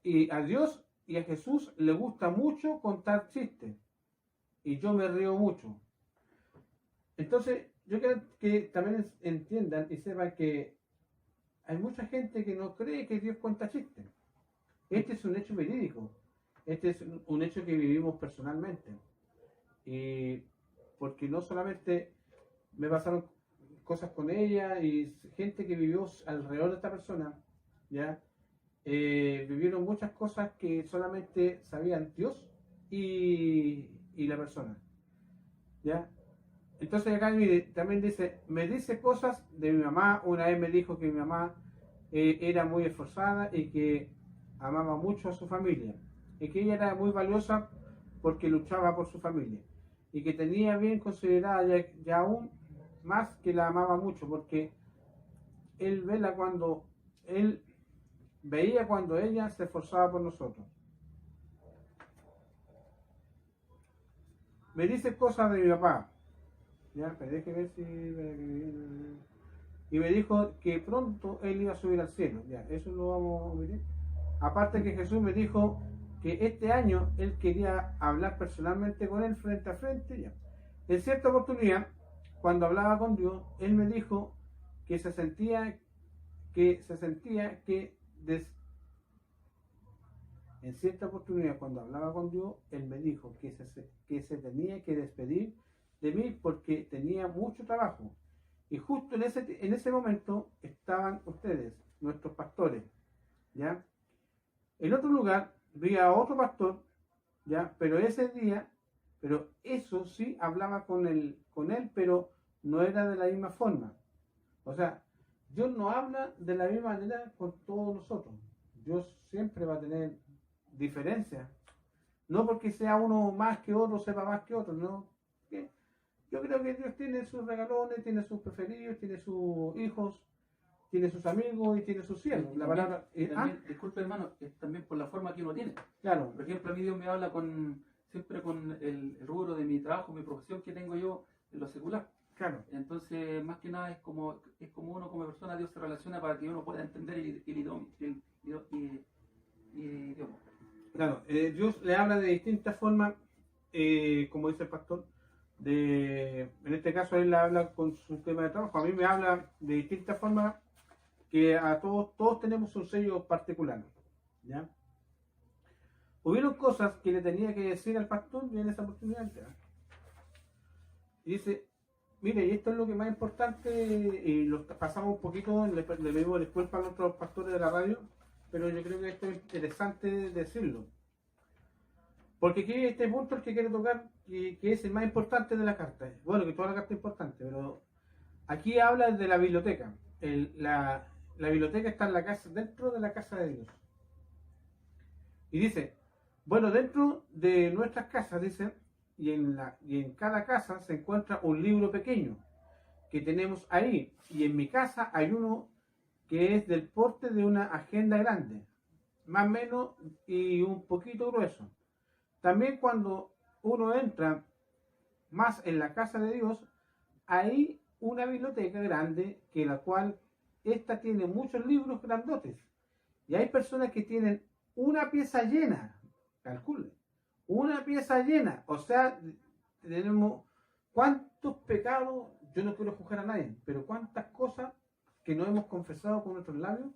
Y a Dios y a Jesús le gusta mucho contar chistes. Y yo me río mucho. Entonces, yo quiero que también entiendan y sepan que hay mucha gente que no cree que Dios cuenta chistes. Este es un hecho verídico. Este es un hecho que vivimos personalmente. Y porque no solamente me pasaron cosas con ella y gente que vivió alrededor de esta persona, ¿ya? Vivieron muchas cosas que solamente sabían Dios y la persona, ¿ya? Entonces acá mire, también dice, me dice cosas de mi mamá. Una vez me dijo que mi mamá era muy esforzada y que amaba mucho a su familia y que ella era muy valiosa porque luchaba por su familia y que tenía bien considerada ya aún más que la amaba mucho porque él veía cuando ella se esforzaba por nosotros. Me dice cosas de mi papá, Ya, pero déjeme ver si... Y me dijo que pronto él iba a subir al cielo. Ya, eso lo vamos a omitir. Aparte que Jesús me dijo que este año él quería hablar personalmente con él frente a frente. Ya. En cierta oportunidad, cuando hablaba con Dios, él me dijo que se sentía que en cierta oportunidad cuando hablaba con Dios, él me dijo que se tenía que despedir de mí porque tenía mucho trabajo. Y justo en ese momento estaban ustedes, nuestros pastores, ¿ya? En otro lugar vi a otro pastor, ¿ya? Pero ese día, pero eso sí hablaba con él, pero no era de la misma forma. O sea, Dios no habla de la misma manera con todos nosotros. Dios siempre va a tener diferencias. No porque sea uno más que otro, sepa más que otro, no. Yo creo que Dios tiene sus regalones, tiene sus preferidos, tiene sus hijos, tiene sus amigos y tiene sus siervos. La palabra. Disculpe, hermano, es también por la forma que uno tiene. Claro. Por ejemplo, a mí Dios me habla siempre con el rubro de mi trabajo, mi profesión que tengo yo en lo secular. Claro. Entonces, más que nada es como uno como persona, Dios se relaciona para que uno pueda entender el idioma. Claro, Dios le habla de distintas formas, como dice el pastor, en este caso él habla con su tema de trabajo, a mí me habla de distintas formas que a todos tenemos un sello particular, ¿ya? Hubieron cosas que le tenía que decir al pastor y en esa oportunidad, ¿ya? Y dice, mire, y esto es lo que más importante, y lo pasamos un poquito, le pedimos disculpas a nuestros pastores de la radio, pero yo creo que esto es interesante decirlo. Porque aquí este punto es el que quiero tocar, que es el más importante de la carta. Bueno, que toda la carta es importante, pero aquí habla de la biblioteca. La biblioteca está en la casa, dentro de la casa de Dios. Y dice, bueno, dentro de nuestras casas, dice, y en cada casa se encuentra un libro pequeño que tenemos ahí. Y en mi casa hay uno que es del porte de una agenda grande, más o menos y un poquito grueso. También cuando uno entra más en la casa de Dios, hay una biblioteca grande que la cual esta tiene muchos libros grandotes. Y hay personas que tienen una pieza llena, calcule, una pieza llena. O sea, tenemos cuántos pecados, yo no quiero juzgar a nadie, pero cuántas cosas que no hemos confesado con nuestros labios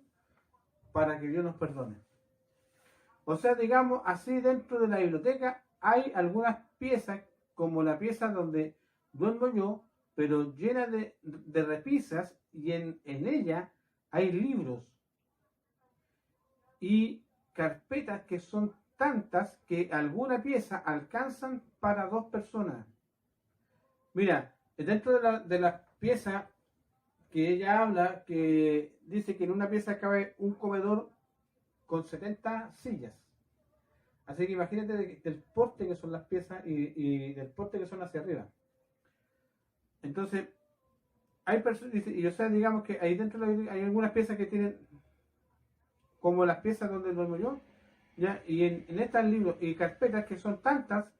para que Dios nos perdone. O sea, digamos así, dentro de la biblioteca hay algunas piezas, como la pieza donde duermo yo, pero llena de repisas, y en ella hay libros y carpetas que son tantas que alguna pieza alcanzan para 2 personas. Mira, dentro de la pieza que ella habla, que dice que en una pieza cabe un comedor con 70 sillas. Así que imagínate del porte que son las piezas y del porte que son hacia arriba. Entonces, hay personas, y o sea, digamos que ahí dentro hay algunas piezas que tienen, como las piezas donde duermo yo, ¿ya? Y en estos libros y carpetas que son tantas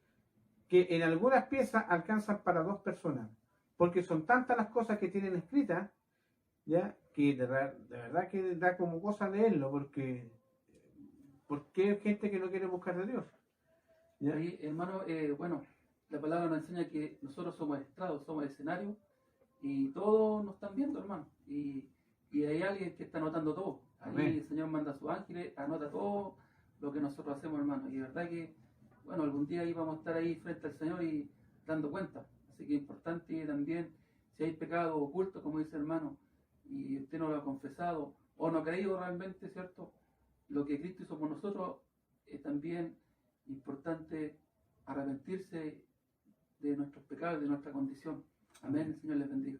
que en algunas piezas alcanzan para 2 personas. Porque son tantas las cosas que tienen escritas, ¿ya? Que de verdad que da como cosa leerlo, porque hay gente que no quiere buscar de Dios. ¿Ya? Ahí, hermano, bueno, la palabra nos enseña que nosotros somos estrados, somos escenarios, y todos nos están viendo, hermano. Y hay alguien que está anotando todo. Ahí Amén. El Señor manda a sus ángeles, anota todo lo que nosotros hacemos, hermano. Y de verdad que, bueno, algún día ahí vamos a estar ahí frente al Señor y dando cuenta. Así que es importante también, si hay pecado oculto, como dice el hermano, y usted no lo ha confesado o no ha creído realmente, ¿cierto? Lo que Cristo hizo por nosotros, es también importante arrepentirse de nuestros pecados, de nuestra condición. Amén, el Señor les bendiga.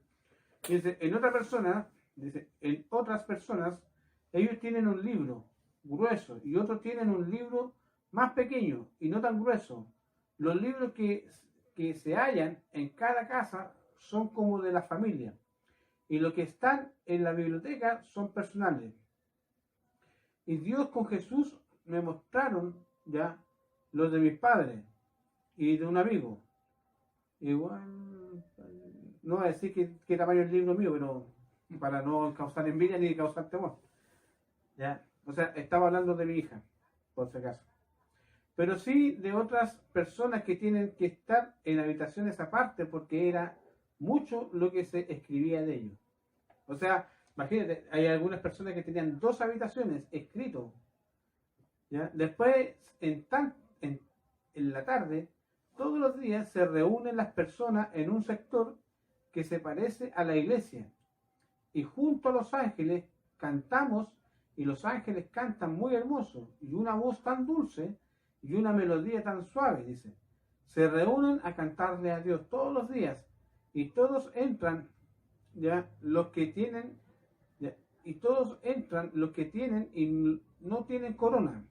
Dice, en otras personas, ellos tienen un libro grueso y otros tienen un libro más pequeño y no tan grueso. Los libros que se hallan en cada casa son como de la familia, y los que están en la biblioteca son personales. Y Dios con Jesús me mostraron ya los de mis padres y de un amigo. Igual, no voy a decir qué tamaño es el libro mío, pero para no causar envidia ni causar temor. ¿Ya? O sea, estaba hablando de mi hija, por si acaso. Pero sí de otras personas que tienen que estar en habitaciones aparte porque era mucho lo que se escribía de ellos. O sea, imagínate, hay algunas personas que tenían 2 habitaciones escrito. ¿Ya? Después, en la tarde, todos los días se reúnen las personas en un sector que se parece a la iglesia. Y junto a los ángeles cantamos, y los ángeles cantan muy hermoso, y una voz tan dulce, y una melodía tan suave, dice. Se reúnen a cantarle a Dios todos los días, y todos entran, ya, los que tienen, ya, y todos entran los que tienen y no tienen corona,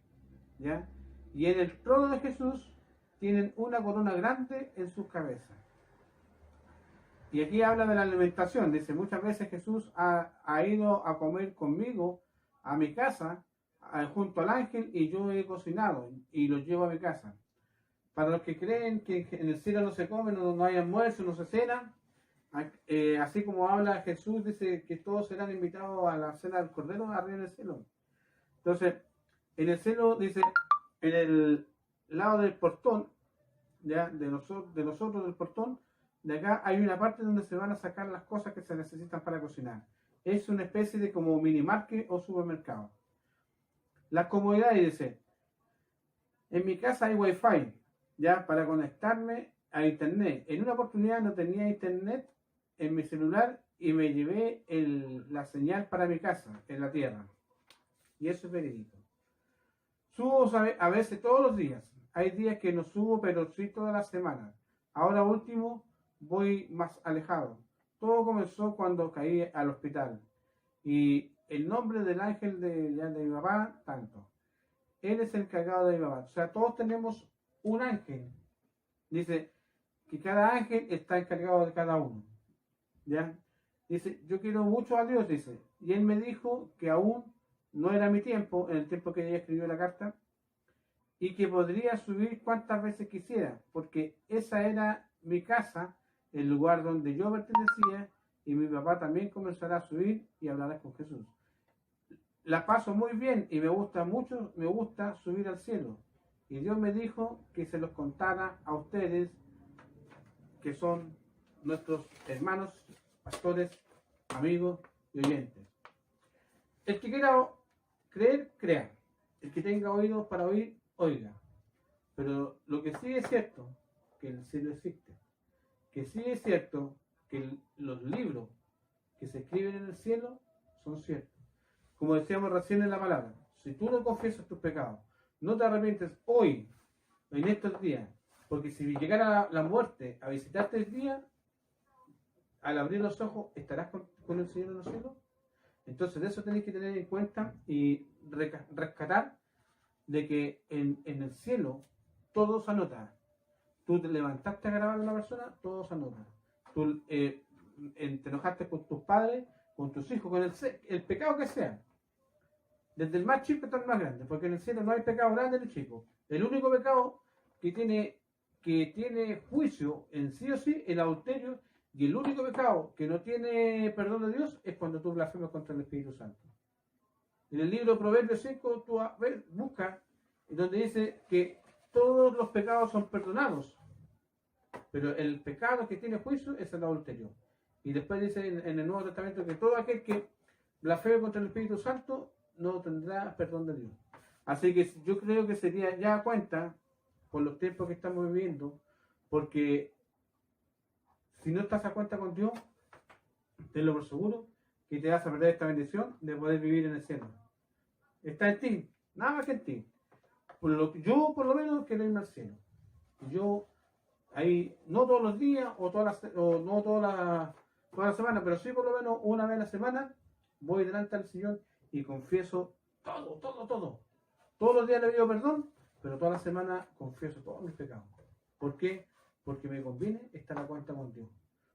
ya. Y en el trono de Jesús tienen una corona grande en sus cabezas. Y aquí habla de la alimentación. Dice, muchas veces Jesús ha ido a comer conmigo a mi casa, junto al ángel, y yo he cocinado y lo llevo a mi casa. Para los que creen que en el cielo no se come, no hay almuerzo, no se cena, así como habla Jesús, dice que todos serán invitados a la cena del Cordero arriba en el cielo. Entonces, en el cielo, dice, en el lado del portón, ya, de nosotros del portón, de acá hay una parte donde se van a sacar las cosas que se necesitan para cocinar. Es una especie de como mini market o supermercado. Las comodidades, dice, en mi casa hay wifi, ya, para conectarme a internet. En una oportunidad no tenía internet en mi celular y me llevé la señal para mi casa, en la tierra. Y eso es verídico. Subo a veces todos los días. Hay días que no subo, pero sí todas las semanas. Ahora último, voy más alejado. Todo comenzó cuando caí al hospital. Y el nombre del ángel de mi papá, tanto. Él es el encargado de mi papá. O sea, todos tenemos un ángel. Dice que cada ángel está encargado de cada uno. ¿Ya? Dice, yo quiero mucho a Dios, dice. Y él me dijo que aún no era mi tiempo, en el tiempo que ella escribió la carta, y que podría subir cuantas veces quisiera, porque esa era mi casa, el lugar donde yo pertenecía, y mi papá también comenzará a subir y hablará con Jesús. La paso muy bien y me gusta mucho, me gusta subir al cielo. Y Dios me dijo que se los contara a ustedes, que son nuestros hermanos, pastores, amigos y oyentes. El que quiera creer, crea. El que tenga oídos para oír, oiga. Pero lo que sí es cierto, que el cielo existe. Que sí es cierto que los libros que se escriben en el cielo son ciertos. Como decíamos recién en la palabra, si tú no confiesas tus pecados, no te arrepientes hoy, en estos días, porque si llegara la muerte a visitarte el día, al abrir los ojos, ¿estarás con el Señor en los cielos? Entonces de eso tenéis que tener en cuenta y rescatar de que en el cielo todo se anota. Tú te levantaste a grabar a una persona, todo se anota. Tú te enojaste con tus padres, con tus hijos, con el pecado que sea. Desde el más chico hasta el más grande, porque en el cielo no hay pecado grande ni chico. El único pecado que tiene juicio en sí o sí, el adulterio, y el único pecado que no tiene perdón de Dios es cuando tú blasfemas contra el Espíritu Santo. En el libro de Proverbios 5, tú buscas donde dice que todos los pecados son perdonados, pero el pecado que tiene juicio es el adulterio. Y después dice en el Nuevo Testamento que todo aquel que blasfeme contra el Espíritu Santo no tendrá perdón de Dios. Así que yo creo que sería ya a cuenta, por los tiempos que estamos viviendo, porque si no estás a cuenta con Dios, tenlo por seguro que te vas a perder esta bendición de poder vivir en el cielo. Está en ti, nada más que en ti. Yo por lo menos quiero irme al cielo. Yo ahí, no todos los días o no toda la semana, pero sí por lo menos una vez a la semana voy delante del Señor y confieso todo. Todos los días le pido perdón, pero toda la semana confieso todos mis pecados. ¿Por qué? Porque me conviene estar a cuenta con Dios.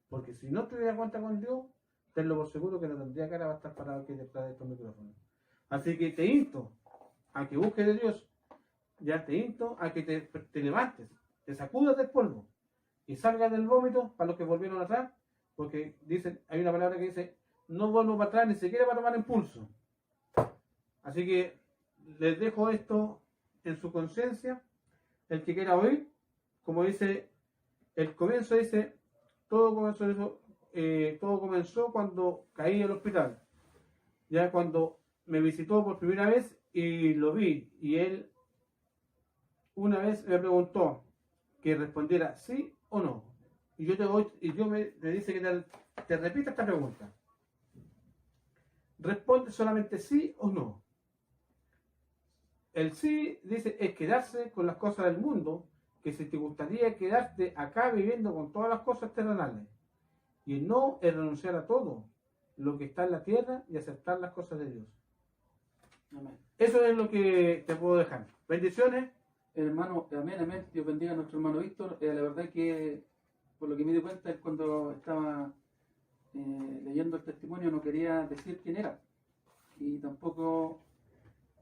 Porque si no estuviera a cuenta con Dios, tenlo por seguro que no tendría cara va a estar parado aquí detrás de estos micrófonos. Así que te insto a que busques de Dios. Ya te insto a que te levantes, te sacudas del polvo y salgas del vómito para los que volvieron atrás porque dicen, hay una palabra que dice, no vuelvo para atrás ni siquiera para tomar impulso. Así que les dejo esto en su conciencia. El que quiera oír, como dice, el comienzo dice, todo comenzó cuando caí al hospital. Ya cuando me visitó por primera vez y lo vi, y él una vez me preguntó que respondiera sí o no. Y yo me dice que te repita esta pregunta. Responde solamente sí o no. El sí, dice, es quedarse con las cosas del mundo, que si te gustaría quedarte acá viviendo con todas las cosas terrenales. Y el no es renunciar a todo lo que está en la tierra y aceptar las cosas de Dios. Amén. Eso es lo que te puedo dejar. Bendiciones. Hermano, amén, amén. Dios bendiga a nuestro hermano Víctor. La verdad que, por lo que me di cuenta, es cuando estaba leyendo el testimonio no quería decir quién era. Y tampoco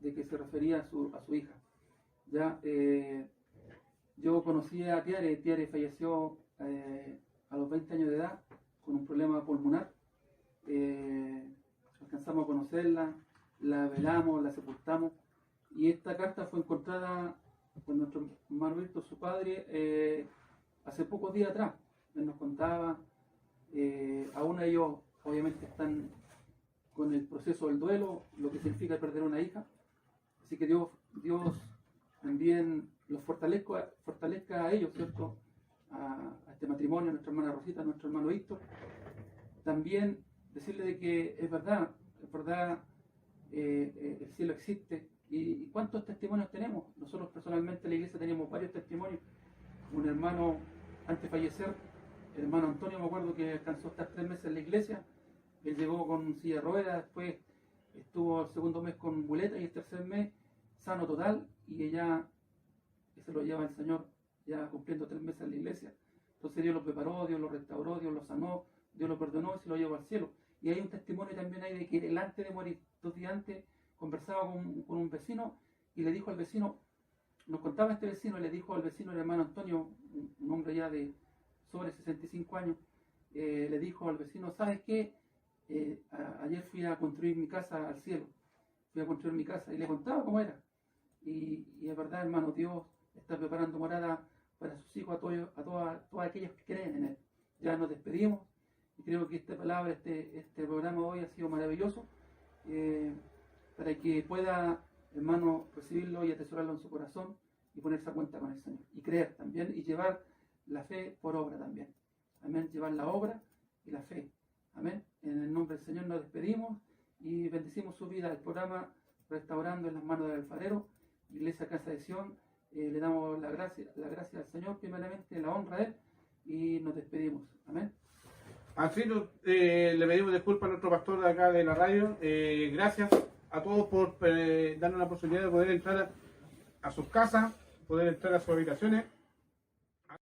de que se refería a su hija. Ya, yo conocí a Tiare. Tiare falleció a los 20 años de edad con un problema pulmonar. Alcanzamos a conocerla, la velamos, la sepultamos, y esta carta fue encontrada con nuestro hermano Víctor, su padre, hace pocos días atrás. Él nos contaba, aún ellos obviamente están con el proceso del duelo, lo que significa perder una hija, así que Dios también los fortalezca a ellos, ¿cierto? A este matrimonio, a nuestra hermana Rosita, a nuestro hermano Víctor. También decirle de que es verdad, el cielo existe. ¿Y cuántos testimonios tenemos? Nosotros personalmente en la iglesia tenemos varios testimonios. Un hermano, antes de fallecer, el hermano Antonio, me acuerdo que alcanzó a estar 3 meses en la iglesia. Él llegó con silla de ruedas, después estuvo el segundo mes con muleta y el tercer mes sano total, y ella se lo lleva el Señor ya cumpliendo 3 meses en la iglesia. Entonces Dios lo preparó, Dios lo restauró, Dios lo sanó, Dios lo perdonó y se lo llevó al cielo. Y hay un testimonio también ahí de que él antes de morir, 2 días antes, conversaba con un vecino y le dijo al vecino, nos contaba este vecino, le dijo al vecino, el hermano Antonio, un hombre ya de sobre 65 años, le dijo al vecino, ¿sabes qué? Ayer fui a construir mi casa al cielo, fui a construir mi casa, y le contaba cómo era. Y es verdad, hermano, Dios está preparando morada para sus hijos, a todos aquellos que creen en Él. Ya nos despedimos, y creo que esta palabra, este programa hoy ha sido maravilloso, para que pueda, hermano, recibirlo y atesorarlo en su corazón y ponerse a cuenta con el Señor. Y creer también, y llevar la fe por obra también. Amén, llevar la obra y la fe. Amén. En el nombre del Señor nos despedimos y bendecimos su vida. El programa Restaurando en las manos del alfarero, Iglesia Casa de Sion, le damos la gracia al Señor, primeramente la honra a Él, y nos despedimos. Amén. Así le pedimos disculpas a nuestro pastor de acá de la radio. Gracias a todos por darnos la posibilidad de poder entrar a sus casas, poder entrar a sus habitaciones.